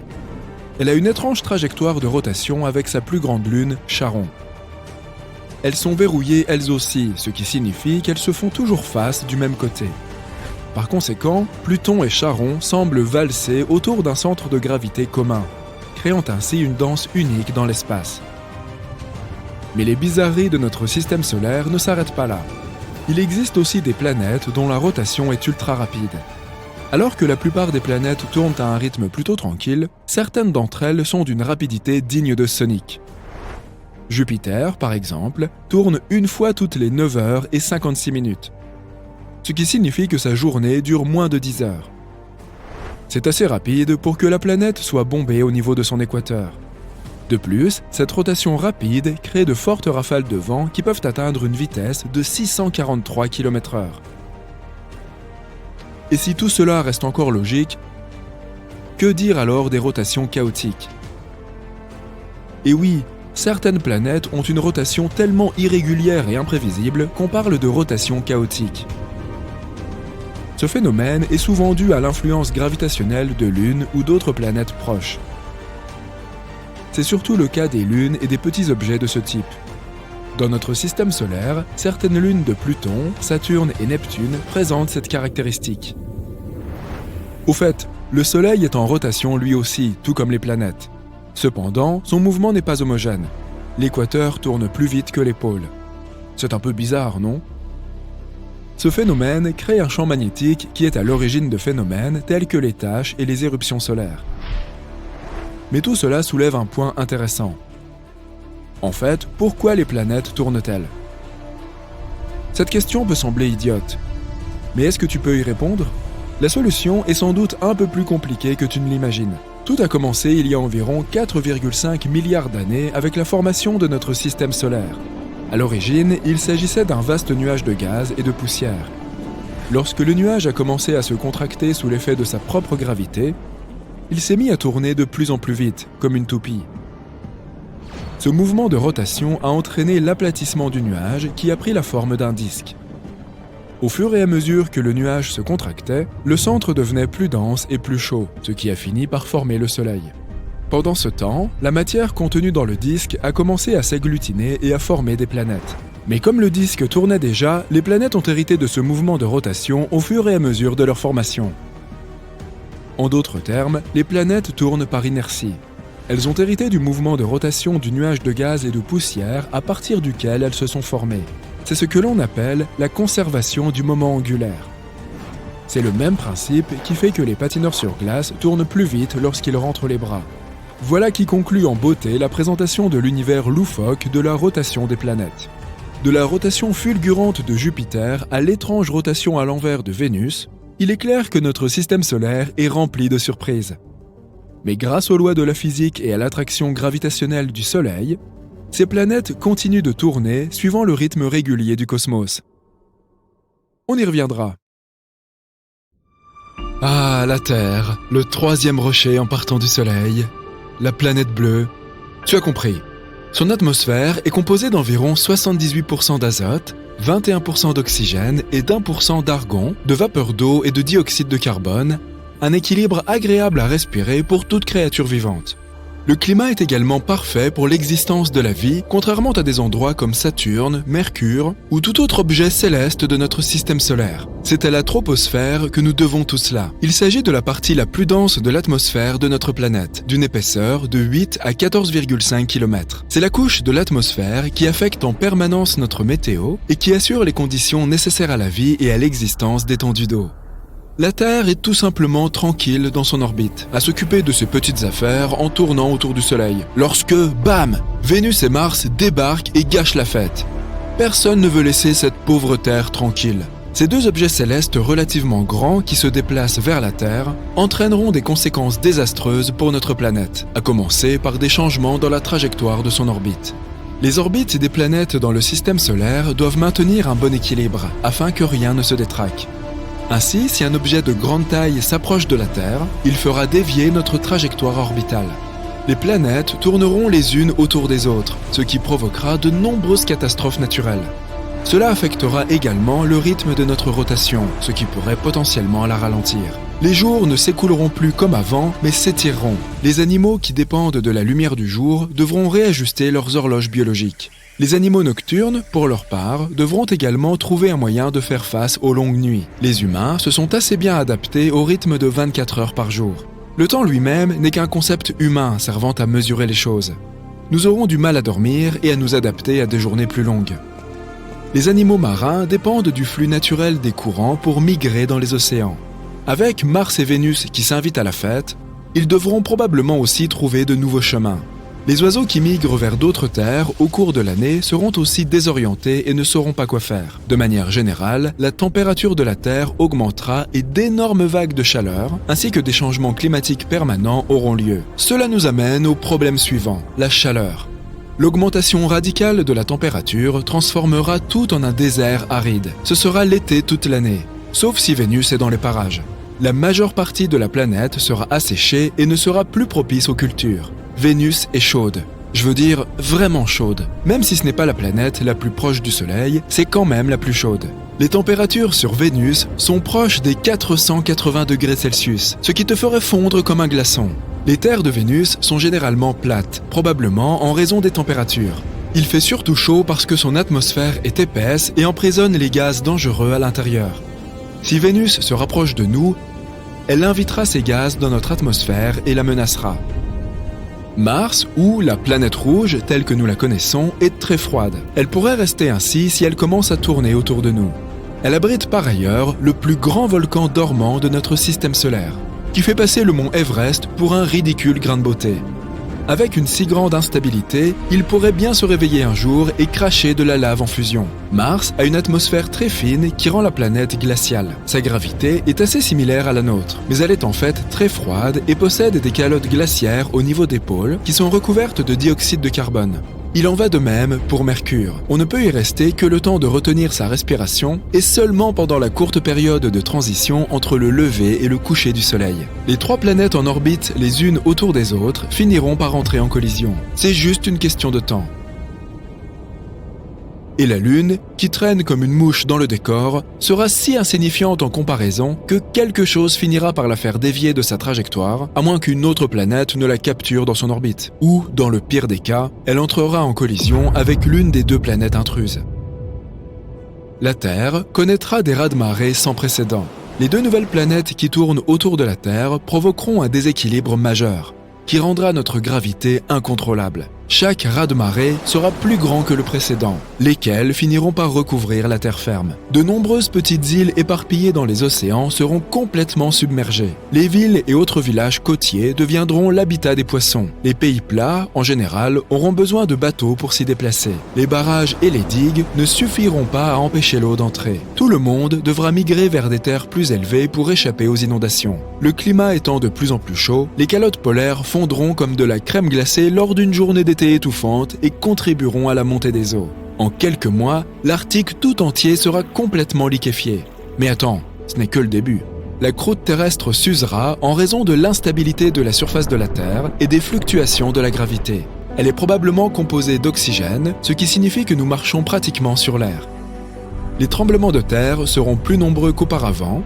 Elle a une étrange trajectoire de rotation avec sa plus grande lune, Charon. Elles sont verrouillées elles aussi, ce qui signifie qu'elles se font toujours face du même côté. Par conséquent, Pluton et Charon semblent valser autour d'un centre de gravité commun, créant ainsi une danse unique dans l'espace. Mais les bizarreries de notre système solaire ne s'arrêtent pas là. Il existe aussi des planètes dont la rotation est ultra rapide. Alors que la plupart des planètes tournent à un rythme plutôt tranquille, certaines d'entre elles sont d'une rapidité digne de Sonic. Jupiter, par exemple, tourne une fois toutes les 9h56, ce qui signifie que sa journée dure moins de 10 heures. C'est assez rapide pour que la planète soit bombée au niveau de son équateur. De plus, cette rotation rapide crée de fortes rafales de vent qui peuvent atteindre une vitesse de 643 km/h. Et si tout cela reste encore logique, que dire alors des rotations chaotiques ? Et oui, certaines planètes ont une rotation tellement irrégulière et imprévisible qu'on parle de rotation chaotique. Ce phénomène est souvent dû à l'influence gravitationnelle de lunes ou d'autres planètes proches. C'est surtout le cas des lunes et des petits objets de ce type. Dans notre système solaire, certaines lunes de Pluton, Saturne et Neptune présentent cette caractéristique. Au fait, le Soleil est en rotation lui aussi, tout comme les planètes. Cependant, son mouvement n'est pas homogène. L'équateur tourne plus vite que les pôles. C'est un peu bizarre, non ? Ce phénomène crée un champ magnétique qui est à l'origine de phénomènes tels que les taches et les éruptions solaires. Mais tout cela soulève un point intéressant. En fait, pourquoi les planètes tournent-elles ? Cette question peut sembler idiote. Mais est-ce que tu peux y répondre ? La solution est sans doute un peu plus compliquée que tu ne l'imagines. Tout a commencé il y a environ 4,5 milliards d'années avec la formation de notre système solaire. À l'origine, il s'agissait d'un vaste nuage de gaz et de poussière. Lorsque le nuage a commencé à se contracter sous l'effet de sa propre gravité, il s'est mis à tourner de plus en plus vite, comme une toupie. Ce mouvement de rotation a entraîné l'aplatissement du nuage qui a pris la forme d'un disque. Au fur et à mesure que le nuage se contractait, le centre devenait plus dense et plus chaud, ce qui a fini par former le Soleil. Pendant ce temps, la matière contenue dans le disque a commencé à s'agglutiner et à former des planètes. Mais comme le disque tournait déjà, les planètes ont hérité de ce mouvement de rotation au fur et à mesure de leur formation. En d'autres termes, les planètes tournent par inertie. Elles ont hérité du mouvement de rotation du nuage de gaz et de poussière à partir duquel elles se sont formées. C'est ce que l'on appelle la conservation du moment angulaire. C'est le même principe qui fait que les patineurs sur glace tournent plus vite lorsqu'ils rentrent les bras. Voilà qui conclut en beauté la présentation de l'univers loufoque de la rotation des planètes. De la rotation fulgurante de Jupiter à l'étrange rotation à l'envers de Vénus, il est clair que notre système solaire est rempli de surprises. Mais grâce aux lois de la physique et à l'attraction gravitationnelle du Soleil, ces planètes continuent de tourner suivant le rythme régulier du cosmos. On y reviendra. Ah, la Terre, le troisième rocher en partant du Soleil, la planète bleue. Tu as compris. Son atmosphère est composée d'environ 78% d'azote, 21% d'oxygène et d'1% d'argon, de vapeur d'eau et de dioxyde de carbone, un équilibre agréable à respirer pour toute créature vivante. Le climat est également parfait pour l'existence de la vie, contrairement à des endroits comme Saturne, Mercure ou tout autre objet céleste de notre système solaire. C'est à la troposphère que nous devons tout cela. Il s'agit de la partie la plus dense de l'atmosphère de notre planète, d'une épaisseur de 8 à 14,5 km. C'est la couche de l'atmosphère qui affecte en permanence notre météo et qui assure les conditions nécessaires à la vie et à l'existence d'étendues d'eau. La Terre est tout simplement tranquille dans son orbite, à s'occuper de ses petites affaires en tournant autour du Soleil. Lorsque, bam, Vénus et Mars débarquent et gâchent la fête. Personne ne veut laisser cette pauvre Terre tranquille. Ces deux objets célestes relativement grands qui se déplacent vers la Terre entraîneront des conséquences désastreuses pour notre planète, à commencer par des changements dans la trajectoire de son orbite. Les orbites des planètes dans le système solaire doivent maintenir un bon équilibre, afin que rien ne se détraque. Ainsi, si un objet de grande taille s'approche de la Terre, il fera dévier notre trajectoire orbitale. Les planètes tourneront les unes autour des autres, ce qui provoquera de nombreuses catastrophes naturelles. Cela affectera également le rythme de notre rotation, ce qui pourrait potentiellement la ralentir. Les jours ne s'écouleront plus comme avant, mais s'étireront. Les animaux qui dépendent de la lumière du jour devront réajuster leurs horloges biologiques. Les animaux nocturnes, pour leur part, devront également trouver un moyen de faire face aux longues nuits. Les humains se sont assez bien adaptés au rythme de 24 heures par jour. Le temps lui-même n'est qu'un concept humain servant à mesurer les choses. Nous aurons du mal à dormir et à nous adapter à des journées plus longues. Les animaux marins dépendent du flux naturel des courants pour migrer dans les océans. Avec Mars et Vénus qui s'invitent à la fête, ils devront probablement aussi trouver de nouveaux chemins. Les oiseaux qui migrent vers d'autres terres au cours de l'année seront aussi désorientés et ne sauront pas quoi faire. De manière générale, la température de la Terre augmentera et d'énormes vagues de chaleur, ainsi que des changements climatiques permanents auront lieu. Cela nous amène au problème suivant, la chaleur. L'augmentation radicale de la température transformera tout en un désert aride. Ce sera l'été toute l'année, sauf si Vénus est dans les parages. La majeure partie de la planète sera asséchée et ne sera plus propice aux cultures. Vénus est chaude. Je veux dire vraiment chaude. Même si ce n'est pas la planète la plus proche du Soleil, c'est quand même la plus chaude. Les températures sur Vénus sont proches des 480 degrés Celsius, ce qui te ferait fondre comme un glaçon. Les terres de Vénus sont généralement plates, probablement en raison des températures. Il fait surtout chaud parce que son atmosphère est épaisse et emprisonne les gaz dangereux à l'intérieur. Si Vénus se rapproche de nous, elle invitera ces gaz dans notre atmosphère et la menacera. Mars, ou la planète rouge telle que nous la connaissons, est très froide. Elle pourrait rester ainsi si elle commence à tourner autour de nous. Elle abrite par ailleurs le plus grand volcan dormant de notre système solaire, qui fait passer le mont Everest pour un ridicule grain de beauté. Avec une si grande instabilité, il pourrait bien se réveiller un jour et cracher de la lave en fusion. Mars a une atmosphère très fine qui rend la planète glaciale. Sa gravité est assez similaire à la nôtre, mais elle est en fait très froide et possède des calottes glaciaires au niveau des pôles qui sont recouvertes de dioxyde de carbone. Il en va de même pour Mercure. On ne peut y rester que le temps de retenir sa respiration et seulement pendant la courte période de transition entre le lever et le coucher du Soleil. Les trois planètes en orbite les unes autour des autres finiront par entrer en collision. C'est juste une question de temps. Et la Lune, qui traîne comme une mouche dans le décor, sera si insignifiante en comparaison que quelque chose finira par la faire dévier de sa trajectoire, à moins qu'une autre planète ne la capture dans son orbite. Ou, dans le pire des cas, elle entrera en collision avec l'une des deux planètes intruses. La Terre connaîtra des raz-de-marée sans précédent. Les deux nouvelles planètes qui tournent autour de la Terre provoqueront un déséquilibre majeur, qui rendra notre gravité incontrôlable. Chaque raz-de-marée sera plus grand que le précédent, lesquels finiront par recouvrir la terre ferme. De nombreuses petites îles éparpillées dans les océans seront complètement submergées. Les villes et autres villages côtiers deviendront l'habitat des poissons. Les pays plats, en général, auront besoin de bateaux pour s'y déplacer. Les barrages et les digues ne suffiront pas à empêcher l'eau d'entrer. Tout le monde devra migrer vers des terres plus élevées pour échapper aux inondations. Le climat étant de plus en plus chaud, les calottes polaires fondront comme de la crème glacée lors d'une journée d'été étouffante et contribueront à la montée des eaux. En quelques mois, l'Arctique tout entier sera complètement liquéfié. Mais attends, ce n'est que le début. La croûte terrestre s'usera en raison de l'instabilité de la surface de la Terre et des fluctuations de la gravité. Elle est probablement composée d'oxygène, ce qui signifie que nous marchons pratiquement sur l'air. Les tremblements de terre seront plus nombreux qu'auparavant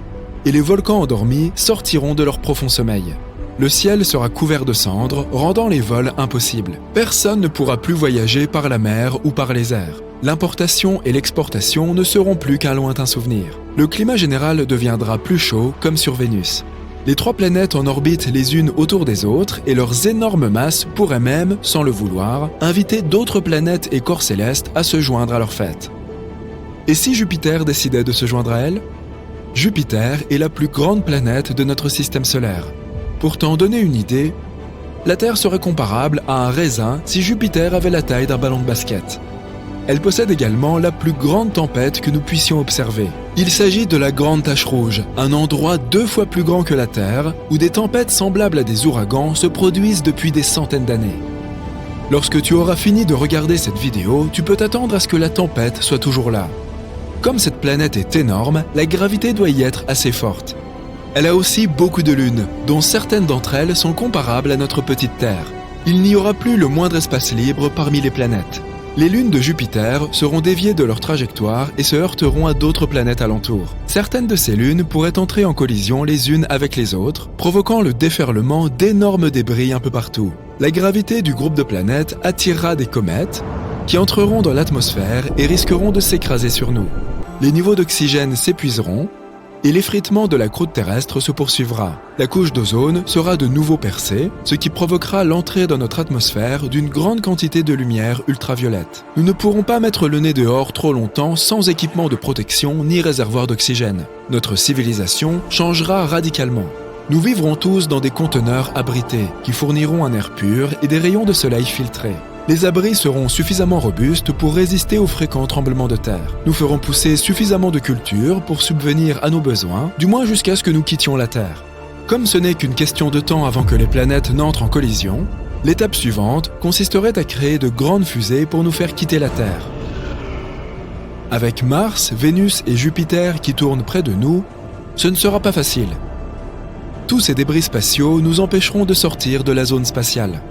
et les volcans endormis sortiront de leur profond sommeil. Le ciel sera couvert de cendres, rendant les vols impossibles. Personne ne pourra plus voyager par la mer ou par les airs. L'importation et l'exportation ne seront plus qu'un lointain souvenir. Le climat général deviendra plus chaud, comme sur Vénus. Les trois planètes en orbite les unes autour des autres et leurs énormes masses pourraient même, sans le vouloir, inviter d'autres planètes et corps célestes à se joindre à leur fête. Et si Jupiter décidait de se joindre à elle ? Jupiter est la plus grande planète de notre système solaire. Pour t'en donner une idée, la Terre serait comparable à un raisin si Jupiter avait la taille d'un ballon de basket. Elle possède également la plus grande tempête que nous puissions observer. Il s'agit de la Grande Tache Rouge, un endroit 2 fois plus grand que la Terre, où des tempêtes semblables à des ouragans se produisent depuis des centaines d'années. Lorsque tu auras fini de regarder cette vidéo, tu peux t'attendre à ce que la tempête soit toujours là. Comme cette planète est énorme, la gravité doit y être assez forte. Elle a aussi beaucoup de lunes, dont certaines d'entre elles sont comparables à notre petite Terre. Il n'y aura plus le moindre espace libre parmi les planètes. Les lunes de Jupiter seront déviées de leur trajectoire et se heurteront à d'autres planètes alentour. Certaines de ces lunes pourraient entrer en collision les unes avec les autres, provoquant le déferlement d'énormes débris un peu partout. La gravité du groupe de planètes attirera des comètes qui entreront dans l'atmosphère et risqueront de s'écraser sur nous. Les niveaux d'oxygène s'épuiseront et l'effritement de la croûte terrestre se poursuivra. La couche d'ozone sera de nouveau percée, ce qui provoquera l'entrée dans notre atmosphère d'une grande quantité de lumière ultraviolette. Nous ne pourrons pas mettre le nez dehors trop longtemps sans équipement de protection ni réservoir d'oxygène. Notre civilisation changera radicalement. Nous vivrons tous dans des conteneurs abrités, qui fourniront un air pur et des rayons de soleil filtrés. Les abris seront suffisamment robustes pour résister aux fréquents tremblements de terre. Nous ferons pousser suffisamment de cultures pour subvenir à nos besoins, du moins jusqu'à ce que nous quittions la Terre. Comme ce n'est qu'une question de temps avant que les planètes n'entrent en collision, l'étape suivante consisterait à créer de grandes fusées pour nous faire quitter la Terre. Avec Mars, Vénus et Jupiter qui tournent près de nous, ce ne sera pas facile. Tous ces débris spatiaux nous empêcheront de sortir de la zone spatiale.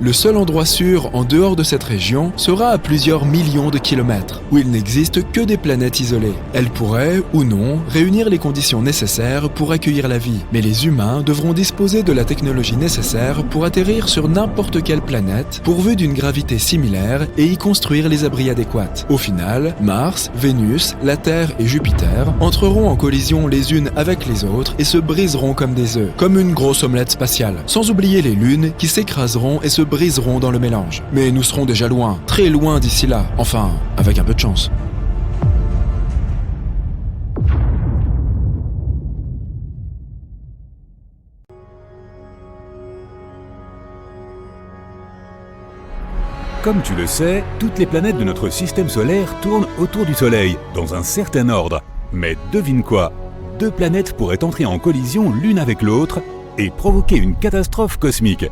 Le seul endroit sûr en dehors de cette région sera à plusieurs millions de kilomètres, où il n'existe que des planètes isolées. Elles pourraient, ou non, réunir les conditions nécessaires pour accueillir la vie, mais les humains devront disposer de la technologie nécessaire pour atterrir sur n'importe quelle planète, pourvue d'une gravité similaire, et y construire les abris adéquats. Au final, Mars, Vénus, la Terre et Jupiter entreront en collision les unes avec les autres et se briseront comme des œufs, comme une grosse omelette spatiale, sans oublier les lunes qui s'écraseront et se briseront dans le mélange. Mais nous serons déjà loin, très loin d'ici là, enfin, avec un peu de chance. Comme tu le sais, toutes les planètes de notre système solaire tournent autour du Soleil, dans un certain ordre. Mais devine quoi ? 2 planètes pourraient entrer en collision l'une avec l'autre et provoquer une catastrophe cosmique.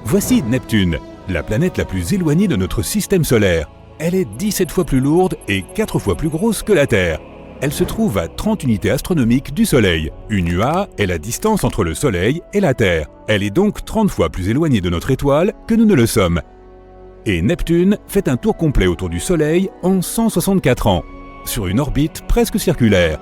Voici Neptune, la planète la plus éloignée de notre système solaire. Elle est 17 fois plus lourde et 4 fois plus grosse que la Terre. Elle se trouve à 30 unités astronomiques du Soleil. Une UA est la distance entre le Soleil et la Terre. Elle est donc 30 fois plus éloignée de notre étoile que nous ne le sommes. Et Neptune fait un tour complet autour du Soleil en 164 ans, sur une orbite presque circulaire.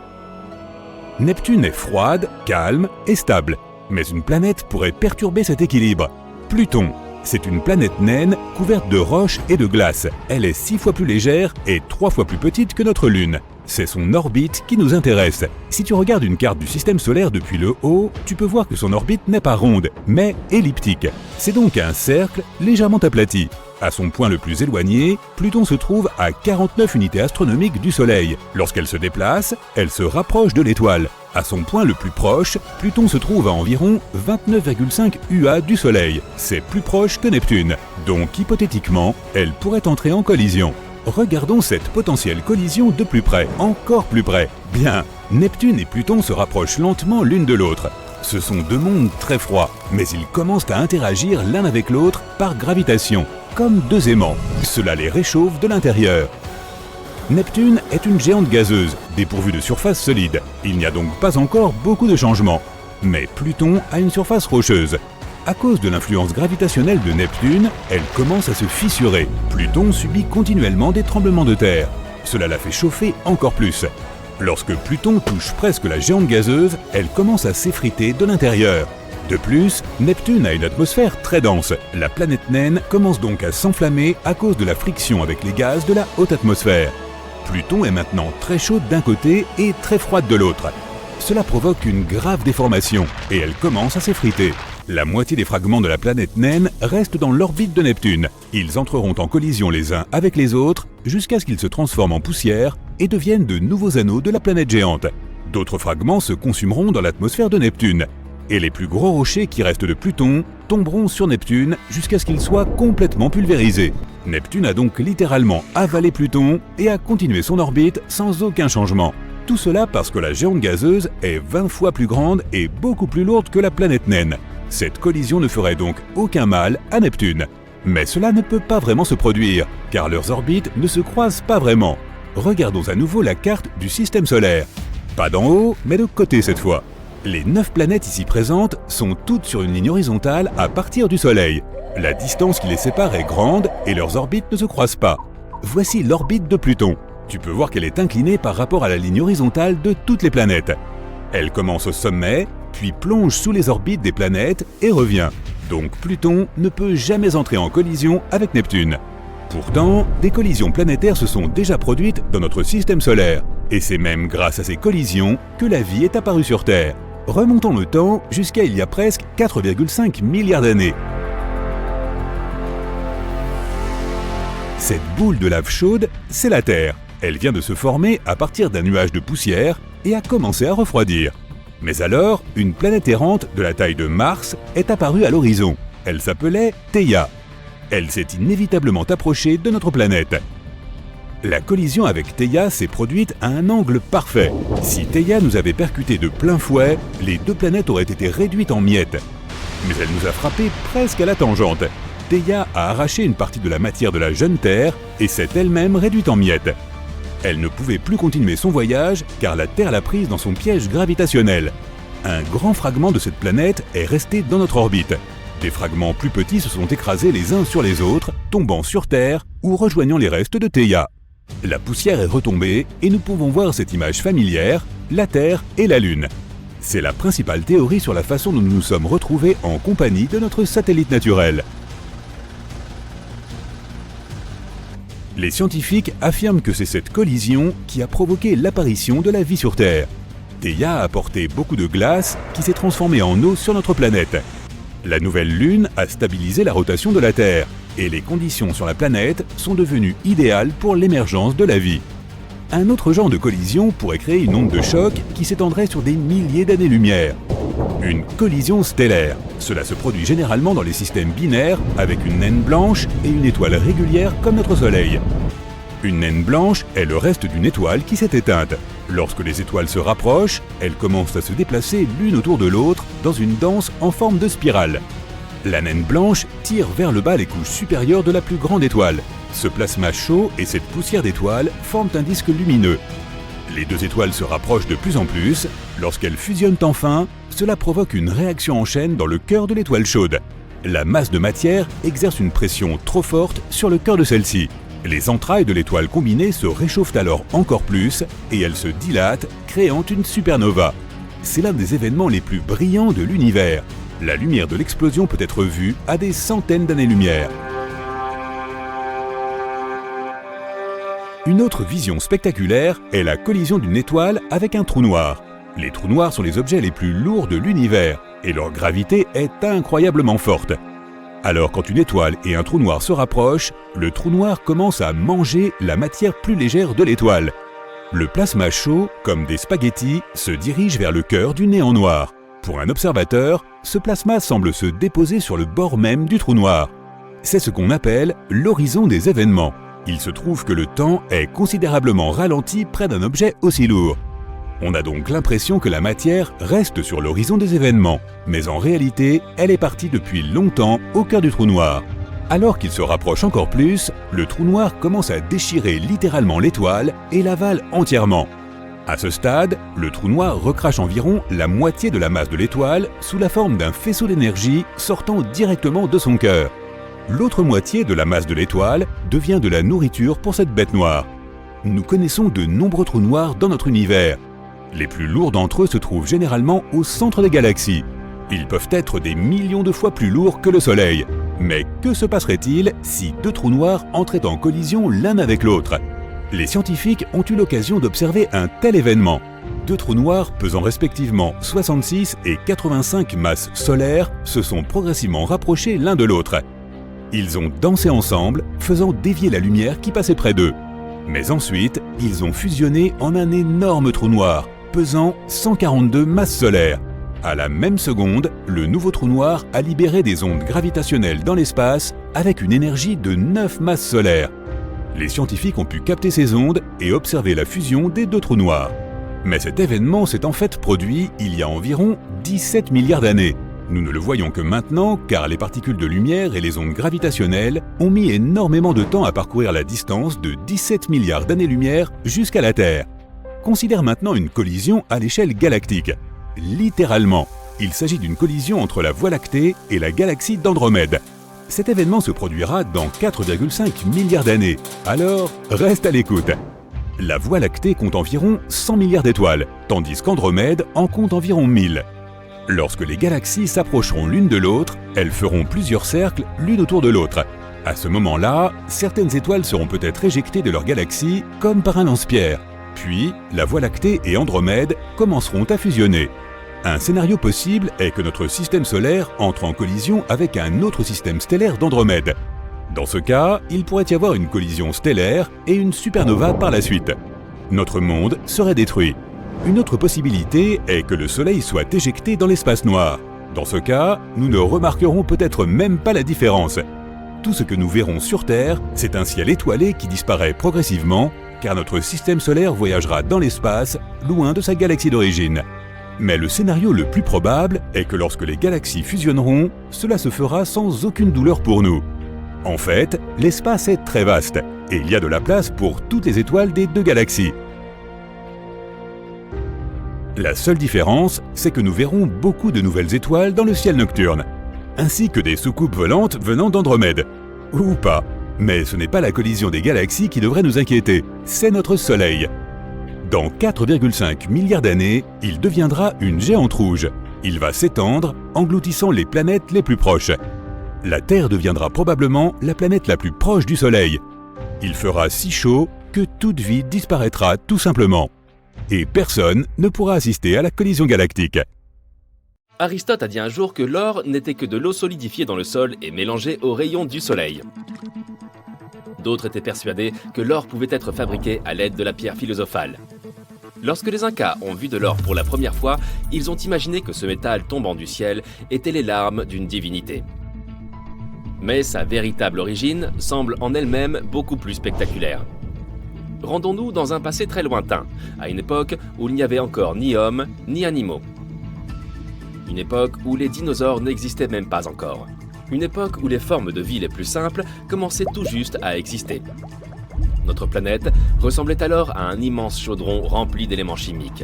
Neptune est froide, calme et stable, mais une planète pourrait perturber cet équilibre. Pluton, c'est une planète naine couverte de roches et de glace. Elle est 6 fois plus légère et 3 fois plus petite que notre Lune. C'est son orbite qui nous intéresse. Si tu regardes une carte du système solaire depuis le haut, tu peux voir que son orbite n'est pas ronde, mais elliptique. C'est donc un cercle légèrement aplati. À son point le plus éloigné, Pluton se trouve à 49 unités astronomiques du Soleil. Lorsqu'elle se déplace, elle se rapproche de l'étoile. À son point le plus proche, Pluton se trouve à environ 29,5 UA du Soleil. C'est plus proche que Neptune. Donc, hypothétiquement, elle pourrait entrer en collision. Regardons cette potentielle collision de plus près, encore plus près. Bien, Neptune et Pluton se rapprochent lentement l'une de l'autre. Ce sont deux mondes très froids, mais ils commencent à interagir l'un avec l'autre par gravitation, comme deux aimants. Cela les réchauffe de l'intérieur. Neptune est une géante gazeuse, dépourvue de surface solide. Il n'y a donc pas encore beaucoup de changements. Mais Pluton a une surface rocheuse. À cause de l'influence gravitationnelle de Neptune, elle commence à se fissurer. Pluton subit continuellement des tremblements de terre. Cela la fait chauffer encore plus. Lorsque Pluton touche presque la géante gazeuse, elle commence à s'effriter de l'intérieur. De plus, Neptune a une atmosphère très dense. La planète naine commence donc à s'enflammer à cause de la friction avec les gaz de la haute atmosphère. Pluton est maintenant très chaude d'un côté et très froide de l'autre. Cela provoque une grave déformation et elle commence à s'effriter. La moitié des fragments de la planète naine restent dans l'orbite de Neptune. Ils entreront en collision les uns avec les autres jusqu'à ce qu'ils se transforment en poussière et deviennent de nouveaux anneaux de la planète géante. D'autres fragments se consumeront dans l'atmosphère de Neptune. Et les plus gros rochers qui restent de Pluton tomberont sur Neptune jusqu'à ce qu'ils soient complètement pulvérisés. Neptune a donc littéralement avalé Pluton et a continué son orbite sans aucun changement. Tout cela parce que la géante gazeuse est 20 fois plus grande et beaucoup plus lourde que la planète naine. Cette collision ne ferait donc aucun mal à Neptune. Mais cela ne peut pas vraiment se produire, car leurs orbites ne se croisent pas vraiment. Regardons à nouveau la carte du système solaire. Pas d'en haut, mais de côté cette fois. Les 9 planètes ici présentes sont toutes sur une ligne horizontale à partir du Soleil. La distance qui les sépare est grande et leurs orbites ne se croisent pas. Voici l'orbite de Pluton. Tu peux voir qu'elle est inclinée par rapport à la ligne horizontale de toutes les planètes. Elle commence au sommet, puis plonge sous les orbites des planètes et revient. Donc Pluton ne peut jamais entrer en collision avec Neptune. Pourtant, des collisions planétaires se sont déjà produites dans notre système solaire. Et c'est même grâce à ces collisions que la vie est apparue sur Terre. Remontons le temps jusqu'à il y a presque 4,5 milliards d'années. Cette boule de lave chaude, c'est la Terre. Elle vient de se former à partir d'un nuage de poussière et a commencé à refroidir. Mais alors, une planète errante de la taille de Mars est apparue à l'horizon. Elle s'appelait Theia. Elle s'est inévitablement approchée de notre planète. La collision avec Theia s'est produite à un angle parfait. Si Theia nous avait percuté de plein fouet, les deux planètes auraient été réduites en miettes. Mais elle nous a frappé presque à la tangente. Theia a arraché une partie de la matière de la jeune Terre et s'est elle-même réduite en miettes. Elle ne pouvait plus continuer son voyage car la Terre l'a prise dans son piège gravitationnel. Un grand fragment de cette planète est resté dans notre orbite. Des fragments plus petits se sont écrasés les uns sur les autres, tombant sur Terre ou rejoignant les restes de Theia. La poussière est retombée et nous pouvons voir cette image familière, la Terre et la Lune. C'est la principale théorie sur la façon dont nous nous sommes retrouvés en compagnie de notre satellite naturel. Les scientifiques affirment que c'est cette collision qui a provoqué l'apparition de la vie sur Terre. Theia a apporté beaucoup de glace qui s'est transformée en eau sur notre planète. La nouvelle Lune a stabilisé la rotation de la Terre et les conditions sur la planète sont devenues idéales pour l'émergence de la vie. Un autre genre de collision pourrait créer une onde de choc qui s'étendrait sur des milliers d'années-lumière. Une collision stellaire. Cela se produit généralement dans les systèmes binaires avec une naine blanche et une étoile régulière comme notre Soleil. Une naine blanche est le reste d'une étoile qui s'est éteinte. Lorsque les étoiles se rapprochent, elles commencent à se déplacer l'une autour de l'autre dans une danse en forme de spirale. La naine blanche tire vers le bas les couches supérieures de la plus grande étoile. Ce plasma chaud et cette poussière d'étoiles forment un disque lumineux. Les deux étoiles se rapprochent de plus en plus. Lorsqu'elles fusionnent enfin, cela provoque une réaction en chaîne dans le cœur de l'étoile chaude. La masse de matière exerce une pression trop forte sur le cœur de celle-ci. Les entrailles de l'étoile combinée se réchauffent alors encore plus et elles se dilatent, créant une supernova. C'est l'un des événements les plus brillants de l'univers. La lumière de l'explosion peut être vue à des centaines d'années-lumière. Une autre vision spectaculaire est la collision d'une étoile avec un trou noir. Les trous noirs sont les objets les plus lourds de l'univers et leur gravité est incroyablement forte. Alors quand une étoile et un trou noir se rapprochent, le trou noir commence à manger la matière plus légère de l'étoile. Le plasma chaud, comme des spaghettis, se dirige vers le cœur du néant noir. Pour un observateur, ce plasma semble se déposer sur le bord même du trou noir. C'est ce qu'on appelle l'horizon des événements. Il se trouve que le temps est considérablement ralenti près d'un objet aussi lourd. On a donc l'impression que la matière reste sur l'horizon des événements, mais en réalité, elle est partie depuis longtemps au cœur du trou noir. Alors qu'il se rapproche encore plus, le trou noir commence à déchirer littéralement l'étoile et l'avale entièrement. À ce stade, le trou noir recrache environ la moitié de la masse de l'étoile sous la forme d'un faisceau d'énergie sortant directement de son cœur. L'autre moitié de la masse de l'étoile devient de la nourriture pour cette bête noire. Nous connaissons de nombreux trous noirs dans notre univers. Les plus lourds d'entre eux se trouvent généralement au centre des galaxies. Ils peuvent être des millions de fois plus lourds que le Soleil. Mais que se passerait-il si deux trous noirs entraient en collision l'un avec l'autre? Les scientifiques ont eu l'occasion d'observer un tel événement. Deux trous noirs pesant respectivement 66 et 85 masses solaires se sont progressivement rapprochés l'un de l'autre. Ils ont dansé ensemble, faisant dévier la lumière qui passait près d'eux. Mais ensuite, ils ont fusionné en un énorme trou noir, pesant 142 masses solaires. À la même seconde, le nouveau trou noir a libéré des ondes gravitationnelles dans l'espace avec une énergie de 9 masses solaires. Les scientifiques ont pu capter ces ondes et observer la fusion des deux trous noirs. Mais cet événement s'est en fait produit il y a environ 17 milliards d'années. Nous ne le voyons que maintenant car les particules de lumière et les ondes gravitationnelles ont mis énormément de temps à parcourir la distance de 17 milliards d'années-lumière jusqu'à la Terre. Considère maintenant une collision à l'échelle galactique. Littéralement, il s'agit d'une collision entre la Voie lactée et la galaxie d'Andromède. Cet événement se produira dans 4,5 milliards d'années, alors reste à l'écoute. La Voie lactée compte environ 100 milliards d'étoiles, tandis qu'Andromède en compte environ 1000. Lorsque les galaxies s'approcheront l'une de l'autre, elles feront plusieurs cercles l'une autour de l'autre. À ce moment-là, certaines étoiles seront peut-être éjectées de leur galaxie comme par un lance-pierre. Puis, la Voie lactée et Andromède commenceront à fusionner. Un scénario possible est que notre système solaire entre en collision avec un autre système stellaire d'Andromède. Dans ce cas, il pourrait y avoir une collision stellaire et une supernova par la suite. Notre monde serait détruit. Une autre possibilité est que le Soleil soit éjecté dans l'espace noir. Dans ce cas, nous ne remarquerons peut-être même pas la différence. Tout ce que nous verrons sur Terre, c'est un ciel étoilé qui disparaît progressivement, car notre système solaire voyagera dans l'espace, loin de sa galaxie d'origine. Mais le scénario le plus probable est que lorsque les galaxies fusionneront, cela se fera sans aucune douleur pour nous. En fait, l'espace est très vaste, et il y a de la place pour toutes les étoiles des deux galaxies. La seule différence, c'est que nous verrons beaucoup de nouvelles étoiles dans le ciel nocturne, ainsi que des soucoupes volantes venant d'Andromède. Ou pas, mais ce n'est pas la collision des galaxies qui devrait nous inquiéter, c'est notre Soleil. Dans 4,5 milliards d'années, il deviendra une géante rouge. Il va s'étendre, engloutissant les planètes les plus proches. La Terre deviendra probablement la planète la plus proche du Soleil. Il fera si chaud que toute vie disparaîtra tout simplement. Et personne ne pourra assister à la collision galactique. Aristote a dit un jour que l'or n'était que de l'eau solidifiée dans le sol et mélangée aux rayons du soleil. D'autres étaient persuadés que l'or pouvait être fabriqué à l'aide de la pierre philosophale. Lorsque les Incas ont vu de l'or pour la première fois, ils ont imaginé que ce métal tombant du ciel était les larmes d'une divinité. Mais sa véritable origine semble en elle-même beaucoup plus spectaculaire. Rendons-nous dans un passé très lointain, à une époque où il n'y avait encore ni hommes ni animaux. Une époque où les dinosaures n'existaient même pas encore. Une époque où les formes de vie les plus simples commençaient tout juste à exister. Notre planète ressemblait alors à un immense chaudron rempli d'éléments chimiques.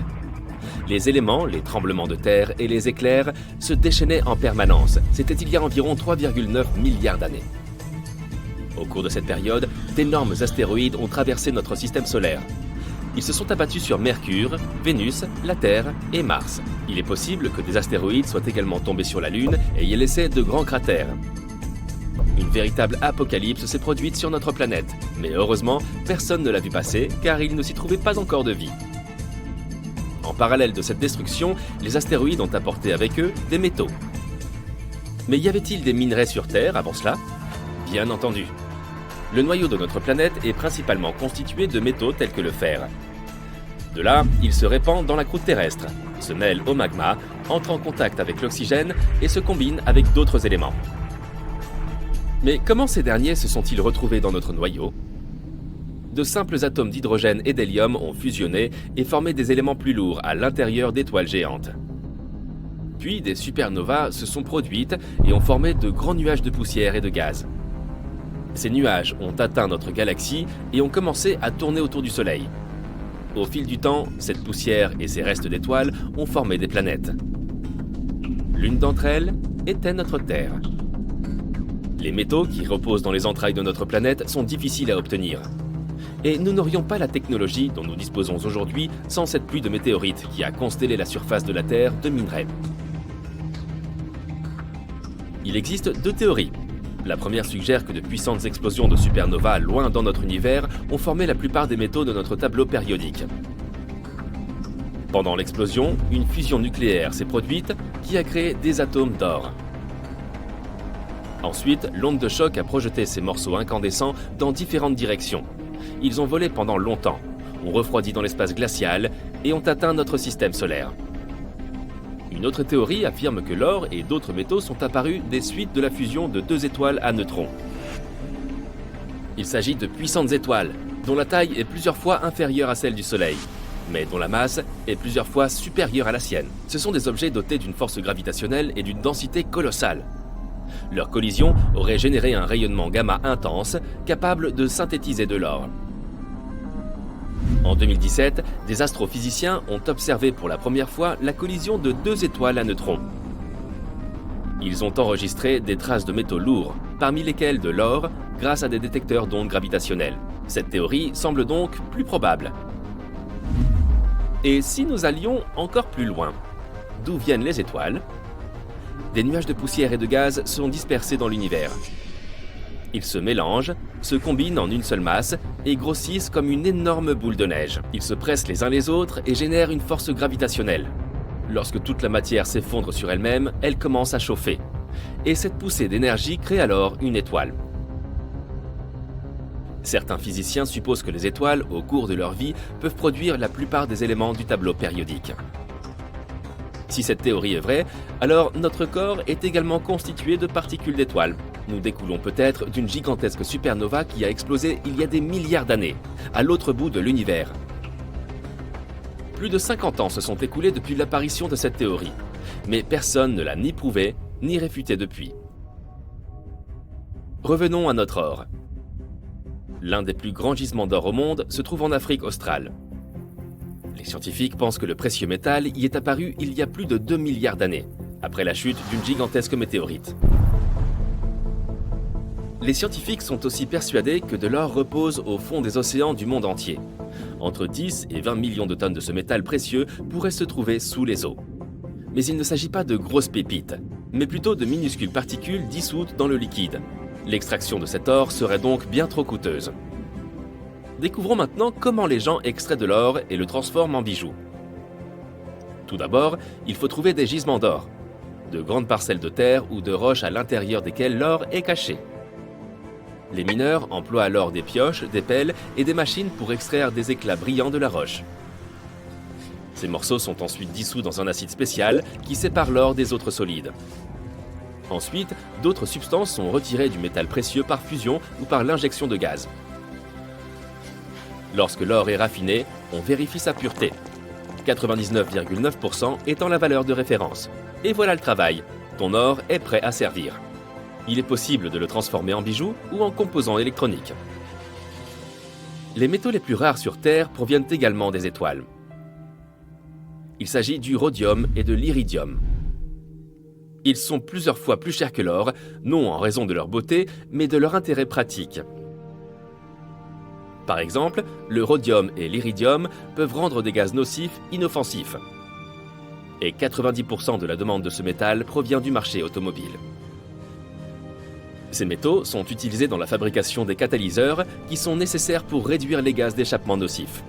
Les éléments, les tremblements de terre et les éclairs se déchaînaient en permanence. C'était il y a environ 3,9 milliards d'années. Au cours de cette période, d'énormes astéroïdes ont traversé notre système solaire. Ils se sont abattus sur Mercure, Vénus, la Terre et Mars. Il est possible que des astéroïdes soient également tombés sur la Lune et y aient laissé de grands cratères. Une véritable apocalypse s'est produite sur notre planète. Mais heureusement, personne ne l'a vu passer car il ne s'y trouvait pas encore de vie. En parallèle de cette destruction, les astéroïdes ont apporté avec eux des métaux. Mais y avait-il des minerais sur Terre avant cela? Bien entendu. Le noyau de notre planète est principalement constitué de métaux tels que le fer. De là, il se répand dans la croûte terrestre, se mêle au magma, entre en contact avec l'oxygène et se combine avec d'autres éléments. Mais comment ces derniers se sont-ils retrouvés dans notre noyau? De simples atomes d'hydrogène et d'hélium ont fusionné et formé des éléments plus lourds à l'intérieur d'étoiles géantes. Puis des supernovas se sont produites et ont formé de grands nuages de poussière et de gaz. Ces nuages ont atteint notre galaxie et ont commencé à tourner autour du Soleil. Au fil du temps, cette poussière et ces restes d'étoiles ont formé des planètes. L'une d'entre elles était notre Terre. Les métaux qui reposent dans les entrailles de notre planète sont difficiles à obtenir. Et nous n'aurions pas la technologie dont nous disposons aujourd'hui sans cette pluie de météorites qui a constellé la surface de la Terre de minerais. Il existe deux théories. La première suggère que de puissantes explosions de supernovas loin dans notre univers ont formé la plupart des métaux de notre tableau périodique. Pendant l'explosion, une fusion nucléaire s'est produite qui a créé des atomes d'or. Ensuite, l'onde de choc a projeté ces morceaux incandescents dans différentes directions. Ils ont volé pendant longtemps, ont refroidi dans l'espace glacial et ont atteint notre système solaire. Une autre théorie affirme que l'or et d'autres métaux sont apparus des suites de la fusion de deux étoiles à neutrons. Il s'agit de puissantes étoiles, dont la taille est plusieurs fois inférieure à celle du Soleil, mais dont la masse est plusieurs fois supérieure à la sienne. Ce sont des objets dotés d'une force gravitationnelle et d'une densité colossale. Leur collision aurait généré un rayonnement gamma intense, capable de synthétiser de l'or. En 2017, des astrophysiciens ont observé pour la première fois la collision de deux étoiles à neutrons. Ils ont enregistré des traces de métaux lourds, parmi lesquels de l'or, grâce à des détecteurs d'ondes gravitationnelles. Cette théorie semble donc plus probable. Et si nous allions encore plus loin? D'où viennent les étoiles? Des nuages de poussière et de gaz sont dispersés dans l'univers. Ils se mélangent, se combinent en une seule masse et grossissent comme une énorme boule de neige. Ils se pressent les uns les autres et génèrent une force gravitationnelle. Lorsque toute la matière s'effondre sur elle-même, elle commence à chauffer. Et cette poussée d'énergie crée alors une étoile. Certains physiciens supposent que les étoiles, au cours de leur vie, peuvent produire la plupart des éléments du tableau périodique. Si cette théorie est vraie, alors notre corps est également constitué de particules d'étoiles. Nous découlons peut-être d'une gigantesque supernova qui a explosé il y a des milliards d'années, à l'autre bout de l'univers. Plus de 50 ans se sont écoulés depuis l'apparition de cette théorie, mais personne ne l'a ni prouvée ni réfutée depuis. Revenons à notre or. L'un des plus grands gisements d'or au monde se trouve en Afrique australe. Les scientifiques pensent que le précieux métal y est apparu il y a plus de 2 milliards d'années, après la chute d'une gigantesque météorite. Les scientifiques sont aussi persuadés que de l'or repose au fond des océans du monde entier. Entre 10 et 20 millions de tonnes de ce métal précieux pourraient se trouver sous les eaux. Mais il ne s'agit pas de grosses pépites, mais plutôt de minuscules particules dissoutes dans le liquide. L'extraction de cet or serait donc bien trop coûteuse. Découvrons maintenant comment les gens extraient de l'or et le transforment en bijoux. Tout d'abord, il faut trouver des gisements d'or, de grandes parcelles de terre ou de roches à l'intérieur desquelles l'or est caché. Les mineurs emploient alors des pioches, des pelles et des machines pour extraire des éclats brillants de la roche. Ces morceaux sont ensuite dissous dans un acide spécial qui sépare l'or des autres solides. Ensuite, d'autres substances sont retirées du métal précieux par fusion ou par l'injection de gaz. Lorsque l'or est raffiné, on vérifie sa pureté, 99,9% étant la valeur de référence. Et voilà le travail, ton or est prêt à servir. Il est possible de le transformer en bijoux ou en composants électroniques. Les métaux les plus rares sur Terre proviennent également des étoiles. Il s'agit du rhodium et de l'iridium. Ils sont plusieurs fois plus chers que l'or, non en raison de leur beauté, mais de leur intérêt pratique. Par exemple, le rhodium et l'iridium peuvent rendre des gaz nocifs inoffensifs. Et 90% de la demande de ce métal provient du marché automobile. Ces métaux sont utilisés dans la fabrication des catalyseurs qui sont nécessaires pour réduire les gaz d'échappement nocifs.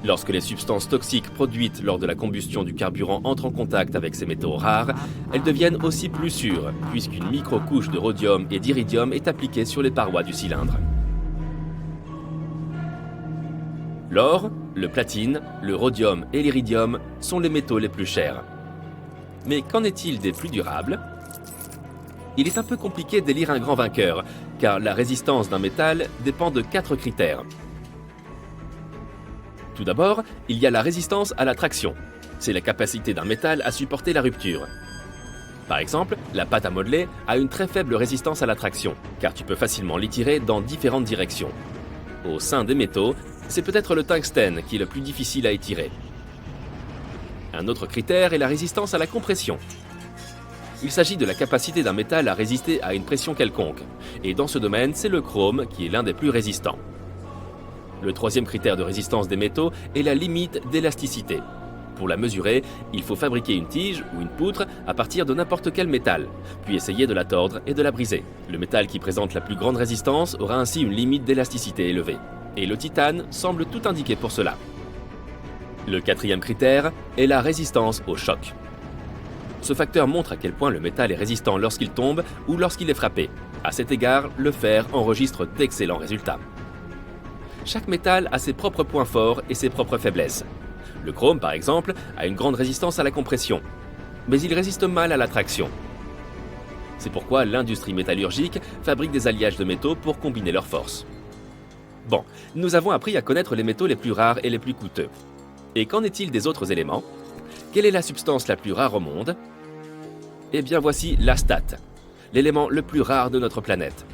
Lorsque les substances toxiques produites lors de la combustion du carburant entrent en contact avec ces métaux rares, elles deviennent aussi plus sûres, puisqu'une micro-couche de rhodium et d'iridium est appliquée sur les parois du cylindre. L'or, le platine, le rhodium et l'iridium sont les métaux les plus chers. Mais qu'en est-il des plus durables ? Il est un peu compliqué d'élire un grand vainqueur, car la résistance d'un métal dépend de 4 critères. Tout d'abord, il y a la résistance à la traction. C'est la capacité d'un métal à supporter la rupture. Par exemple, la pâte à modeler a une très faible résistance à la traction, car tu peux facilement l'étirer dans différentes directions. Au sein des métaux, c'est peut-être le tungstène qui est le plus difficile à étirer. Un autre critère est la résistance à la compression. Il s'agit de la capacité d'un métal à résister à une pression quelconque, et dans ce domaine, c'est le chrome qui est l'un des plus résistants. Le troisième critère de résistance des métaux est la limite d'élasticité. Pour la mesurer, il faut fabriquer une tige ou une poutre à partir de n'importe quel métal, puis essayer de la tordre et de la briser. Le métal qui présente la plus grande résistance aura ainsi une limite d'élasticité élevée. Et le titane semble tout indiquer pour cela. Le quatrième critère est la résistance au choc. Ce facteur montre à quel point le métal est résistant lorsqu'il tombe ou lorsqu'il est frappé. À cet égard, le fer enregistre d'excellents résultats. Chaque métal a ses propres points forts et ses propres faiblesses. Le chrome, par exemple, a une grande résistance à la compression, mais il résiste mal à la traction. C'est pourquoi l'industrie métallurgique fabrique des alliages de métaux pour combiner leurs forces. Bon, nous avons appris à connaître les métaux les plus rares et les plus coûteux. Et qu'en est-il des autres éléments ? Quelle est la substance la plus rare au monde ? Eh bien voici l'astate, l'élément le plus rare de notre planète.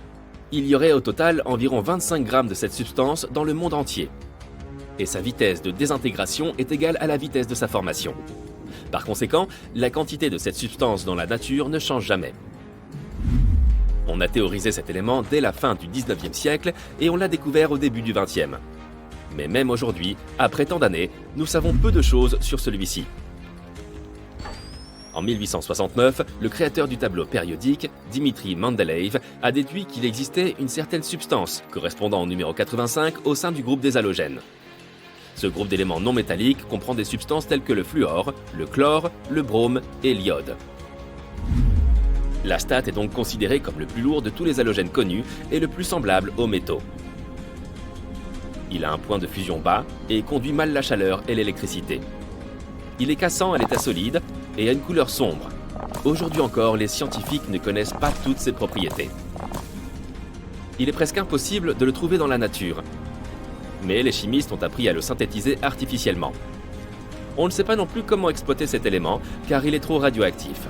Il y aurait au total environ 25 grammes de cette substance dans le monde entier. Et sa vitesse de désintégration est égale à la vitesse de sa formation. Par conséquent, la quantité de cette substance dans la nature ne change jamais. On a théorisé cet élément dès la fin du 19e siècle et on l'a découvert au début du 20e. Mais même aujourd'hui, après tant d'années, nous savons peu de choses sur celui-ci. En 1869, le créateur du tableau périodique, Dimitri Mendeleïev, a déduit qu'il existait une certaine substance, correspondant au numéro 85 au sein du groupe des halogènes. Ce groupe d'éléments non métalliques comprend des substances telles que le fluor, le chlore, le brome et l'iode. L'astate est donc considéré comme le plus lourd de tous les halogènes connus et le plus semblable aux métaux. Il a un point de fusion bas et conduit mal la chaleur et l'électricité. Il est cassant à l'état solide et a une couleur sombre. Aujourd'hui encore, les scientifiques ne connaissent pas toutes ses propriétés. Il est presque impossible de le trouver dans la nature. Mais les chimistes ont appris à le synthétiser artificiellement. On ne sait pas non plus comment exploiter cet élément, car il est trop radioactif.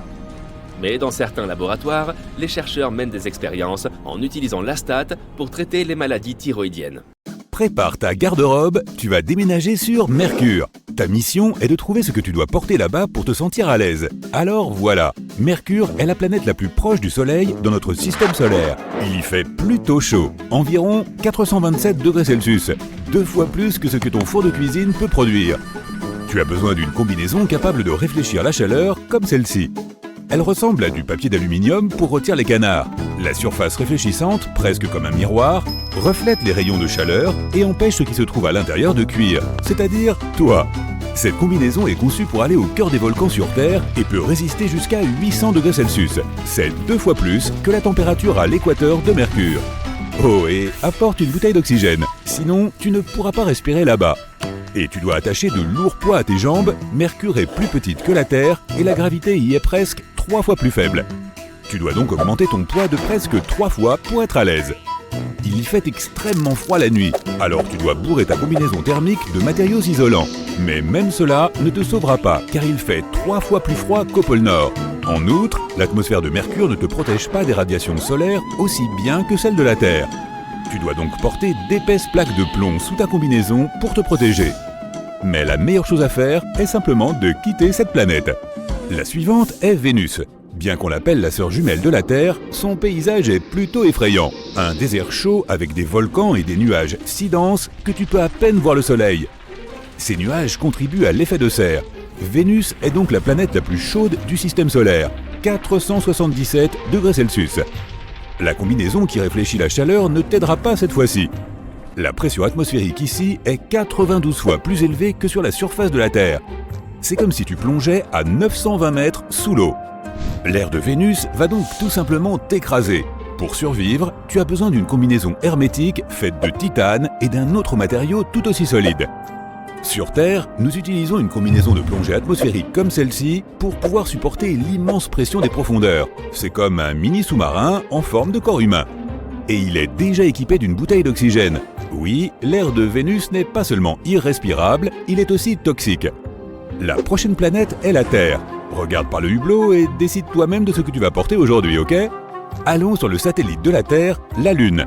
Mais dans certains laboratoires, les chercheurs mènent des expériences en utilisant l'astate pour traiter les maladies thyroïdiennes. Prépare ta garde-robe, tu vas déménager sur Mercure. Ta mission est de trouver ce que tu dois porter là-bas pour te sentir à l'aise. Alors voilà, Mercure est la planète la plus proche du Soleil dans notre système solaire. Il y fait plutôt chaud, environ 427 degrés Celsius, 2 fois plus que ce que ton four de cuisine peut produire. Tu as besoin d'une combinaison capable de réfléchir la chaleur comme celle-ci. Elle ressemble à du papier d'aluminium pour rôtir les canards. La surface réfléchissante, presque comme un miroir, reflète les rayons de chaleur et empêche ce qui se trouve à l'intérieur de cuire, c'est-à-dire toi. Cette combinaison est conçue pour aller au cœur des volcans sur Terre et peut résister jusqu'à 800 degrés Celsius. C'est 2 fois plus que la température à l'équateur de Mercure. Oh, et apporte une bouteille d'oxygène, sinon tu ne pourras pas respirer là-bas. Et tu dois attacher de lourds poids à tes jambes, Mercure est plus petite que la Terre et la gravité y est presque 3 fois plus faible. Tu dois donc augmenter ton poids de presque 3 fois pour être à l'aise. Il y fait extrêmement froid la nuit, alors tu dois bourrer ta combinaison thermique de matériaux isolants. Mais même cela ne te sauvera pas, car il fait 3 fois plus froid qu'au pôle Nord. En outre, l'atmosphère de Mercure ne te protège pas des radiations solaires aussi bien que celle de la Terre. Tu dois donc porter d'épaisses plaques de plomb sous ta combinaison pour te protéger. Mais la meilleure chose à faire est simplement de quitter cette planète. La suivante est Vénus. Bien qu'on l'appelle la sœur jumelle de la Terre, son paysage est plutôt effrayant. Un désert chaud avec des volcans et des nuages si denses que tu peux à peine voir le soleil. Ces nuages contribuent à l'effet de serre. Vénus est donc la planète la plus chaude du système solaire, 477 degrés Celsius. La combinaison qui réfléchit la chaleur ne t'aidera pas cette fois-ci. La pression atmosphérique ici est 92 fois plus élevée que sur la surface de la Terre. C'est comme si tu plongeais à 920 mètres sous l'eau. L'air de Vénus va donc tout simplement t'écraser. Pour survivre, tu as besoin d'une combinaison hermétique faite de titane et d'un autre matériau tout aussi solide. Sur Terre, nous utilisons une combinaison de plongée atmosphérique comme celle-ci pour pouvoir supporter l'immense pression des profondeurs. C'est comme un mini sous-marin en forme de corps humain. Et il est déjà équipé d'une bouteille d'oxygène. Oui, l'air de Vénus n'est pas seulement irrespirable, il est aussi toxique. La prochaine planète est la Terre. Regarde par le hublot et décide toi-même de ce que tu vas porter aujourd'hui, ok? Allons sur le satellite de la Terre, la Lune.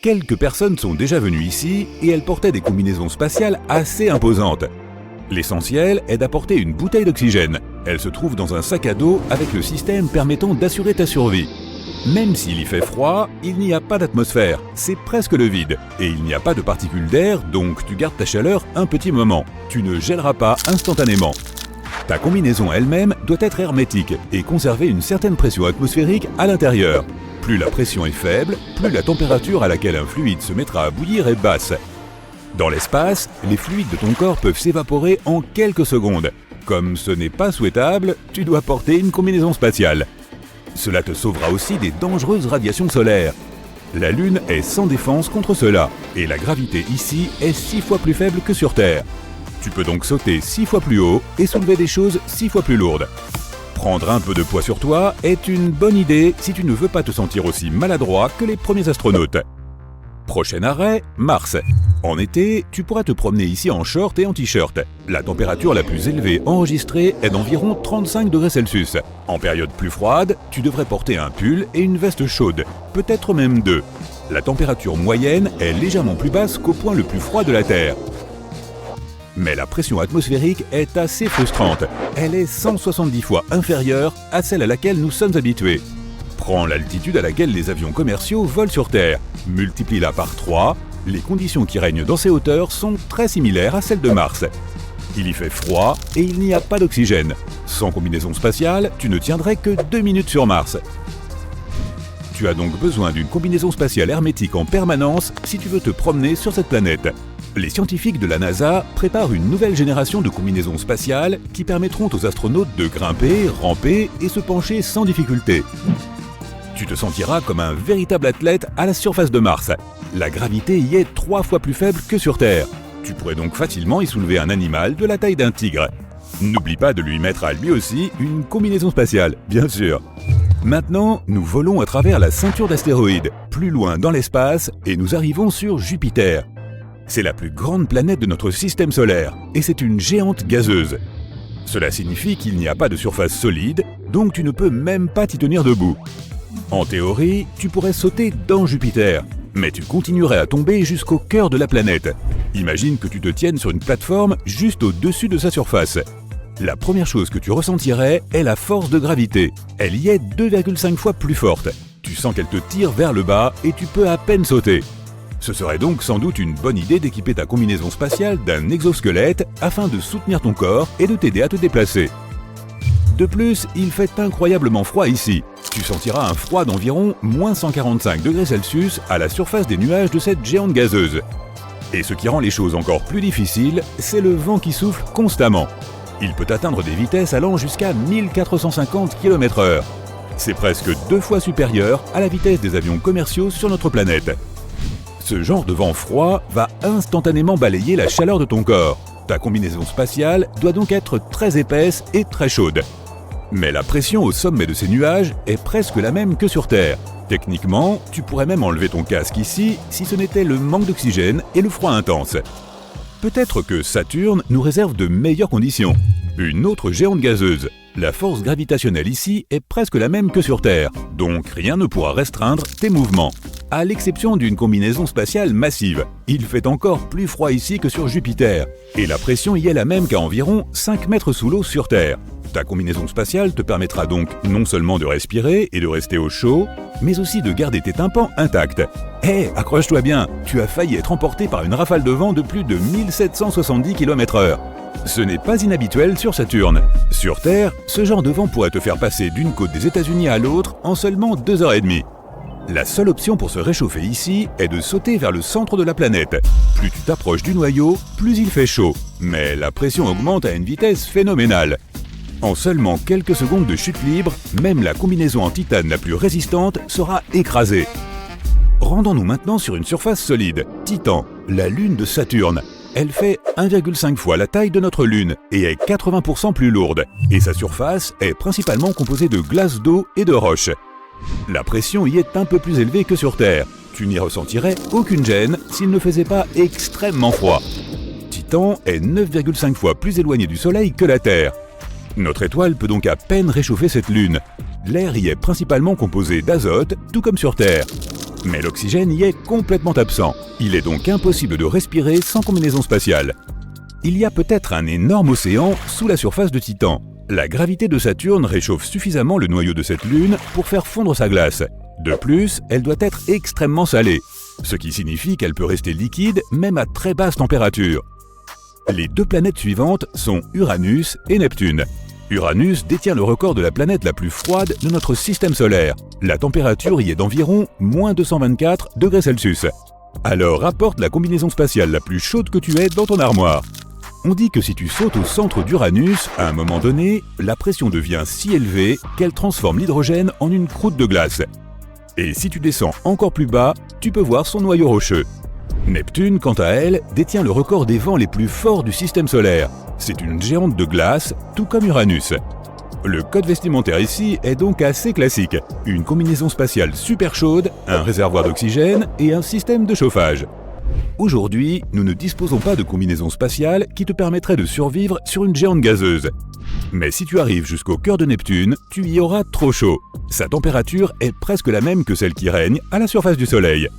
Quelques personnes sont déjà venues ici et elles portaient des combinaisons spatiales assez imposantes. L'essentiel est d'apporter une bouteille d'oxygène. Elle se trouve dans un sac à dos avec le système permettant d'assurer ta survie. Même s'il y fait froid, il n'y a pas d'atmosphère, c'est presque le vide. Et il n'y a pas de particules d'air, donc tu gardes ta chaleur un petit moment. Tu ne gèleras pas instantanément. Ta combinaison elle-même doit être hermétique et conserver une certaine pression atmosphérique à l'intérieur. Plus la pression est faible, plus la température à laquelle un fluide se mettra à bouillir est basse. Dans l'espace, les fluides de ton corps peuvent s'évaporer en quelques secondes. Comme ce n'est pas souhaitable, tu dois porter une combinaison spatiale. Cela te sauvera aussi des dangereuses radiations solaires. La Lune est sans défense contre cela, et la gravité ici est 6 fois plus faible que sur Terre. Tu peux donc sauter 6 fois plus haut et soulever des choses 6 fois plus lourdes. Prendre un peu de poids sur toi est une bonne idée si tu ne veux pas te sentir aussi maladroit que les premiers astronautes. Prochain arrêt, Mars. En été, tu pourras te promener ici en short et en t-shirt. La température la plus élevée enregistrée est d'environ 35 degrés Celsius. En période plus froide, tu devrais porter un pull et une veste chaude, peut-être même deux. La température moyenne est légèrement plus basse qu'au point le plus froid de la Terre. Mais la pression atmosphérique est assez frustrante. Elle est 170 fois inférieure à celle à laquelle nous sommes habitués. Prends l'altitude à laquelle les avions commerciaux volent sur Terre. Multiplie-la par 3. Les conditions qui règnent dans ces hauteurs sont très similaires à celles de Mars. Il y fait froid et il n'y a pas d'oxygène. Sans combinaison spatiale, tu ne tiendrais que 2 minutes sur Mars. Tu as donc besoin d'une combinaison spatiale hermétique en permanence si tu veux te promener sur cette planète. Les scientifiques de la NASA préparent une nouvelle génération de combinaisons spatiales qui permettront aux astronautes de grimper, ramper et se pencher sans difficulté. Tu te sentiras comme un véritable athlète à la surface de Mars. La gravité y est 3 fois plus faible que sur Terre. Tu pourrais donc facilement y soulever un animal de la taille d'un tigre. N'oublie pas de lui mettre à lui aussi une combinaison spatiale, bien sûr. Maintenant, nous volons à travers la ceinture d'astéroïdes, plus loin dans l'espace, et nous arrivons sur Jupiter. C'est la plus grande planète de notre système solaire, et c'est une géante gazeuse. Cela signifie qu'il n'y a pas de surface solide, donc tu ne peux même pas t'y tenir debout. En théorie, tu pourrais sauter dans Jupiter, mais tu continuerais à tomber jusqu'au cœur de la planète. Imagine que tu te tiennes sur une plateforme juste au-dessus de sa surface. La première chose que tu ressentirais est la force de gravité. Elle y est 2,5 fois plus forte. Tu sens qu'elle te tire vers le bas et tu peux à peine sauter. Ce serait donc sans doute une bonne idée d'équiper ta combinaison spatiale d'un exosquelette afin de soutenir ton corps et de t'aider à te déplacer. De plus, il fait incroyablement froid ici. Tu sentiras un froid d'environ moins 145 degrés Celsius à la surface des nuages de cette géante gazeuse. Et ce qui rend les choses encore plus difficiles, c'est le vent qui souffle constamment. Il peut atteindre des vitesses allant jusqu'à 1450 km/h. C'est presque 2 fois supérieur à la vitesse des avions commerciaux sur notre planète. Ce genre de vent froid va instantanément balayer la chaleur de ton corps. Ta combinaison spatiale doit donc être très épaisse et très chaude. Mais la pression au sommet de ces nuages est presque la même que sur Terre. Techniquement, tu pourrais même enlever ton casque ici si ce n'était le manque d'oxygène et le froid intense. Peut-être que Saturne nous réserve de meilleures conditions. Une autre géante gazeuse. La force gravitationnelle ici est presque la même que sur Terre, donc rien ne pourra restreindre tes mouvements. à l'exception d'une combinaison spatiale massive. Il fait encore plus froid ici que sur Jupiter, et la pression y est la même qu'à environ 5 mètres sous l'eau sur Terre. Ta combinaison spatiale te permettra donc non seulement de respirer et de rester au chaud, mais aussi de garder tes tympans intacts. Hé, accroche-toi bien, tu as failli être emporté par une rafale de vent de plus de 1770 km/h. Ce n'est pas inhabituel sur Saturne. Sur Terre, ce genre de vent pourrait te faire passer d'une côte des États-Unis à l'autre en seulement 2h30. La seule option pour se réchauffer ici est de sauter vers le centre de la planète. Plus tu t'approches du noyau, plus il fait chaud. Mais la pression augmente à une vitesse phénoménale. En seulement quelques secondes de chute libre, même la combinaison en titane la plus résistante sera écrasée. Rendons-nous maintenant sur une surface solide, Titan, la lune de Saturne. Elle fait 1,5 fois la taille de notre lune et est 80% plus lourde. Et sa surface est principalement composée de glace d'eau et de roches. La pression y est un peu plus élevée que sur Terre. Tu n'y ressentirais aucune gêne s'il ne faisait pas extrêmement froid. Titan est 9,5 fois plus éloigné du Soleil que la Terre. Notre étoile peut donc à peine réchauffer cette lune. L'air y est principalement composé d'azote, tout comme sur Terre. Mais l'oxygène y est complètement absent. Il est donc impossible de respirer sans combinaison spatiale. Il y a peut-être un énorme océan sous la surface de Titan. La gravité de Saturne réchauffe suffisamment le noyau de cette lune pour faire fondre sa glace. De plus, elle doit être extrêmement salée, ce qui signifie qu'elle peut rester liquide même à très basse température. Les deux planètes suivantes sont Uranus et Neptune. Uranus détient le record de la planète la plus froide de notre système solaire. La température y est d'environ moins 224 degrés Celsius. Alors rapporte la combinaison spatiale la plus chaude que tu aies dans ton armoire. On dit que si tu sautes au centre d'Uranus, à un moment donné, la pression devient si élevée qu'elle transforme l'hydrogène en une croûte de glace. Et si tu descends encore plus bas, tu peux voir son noyau rocheux. Neptune, quant à elle, détient le record des vents les plus forts du système solaire. C'est une géante de glace, tout comme Uranus. Le code vestimentaire ici est donc assez classique. Une combinaison spatiale super chaude, un réservoir d'oxygène et un système de chauffage. Aujourd'hui, nous ne disposons pas de combinaison spatiale qui te permettrait de survivre sur une géante gazeuse. Mais si tu arrives jusqu'au cœur de Neptune, tu y auras trop chaud. Sa température est presque la même que celle qui règne à la surface du Soleil.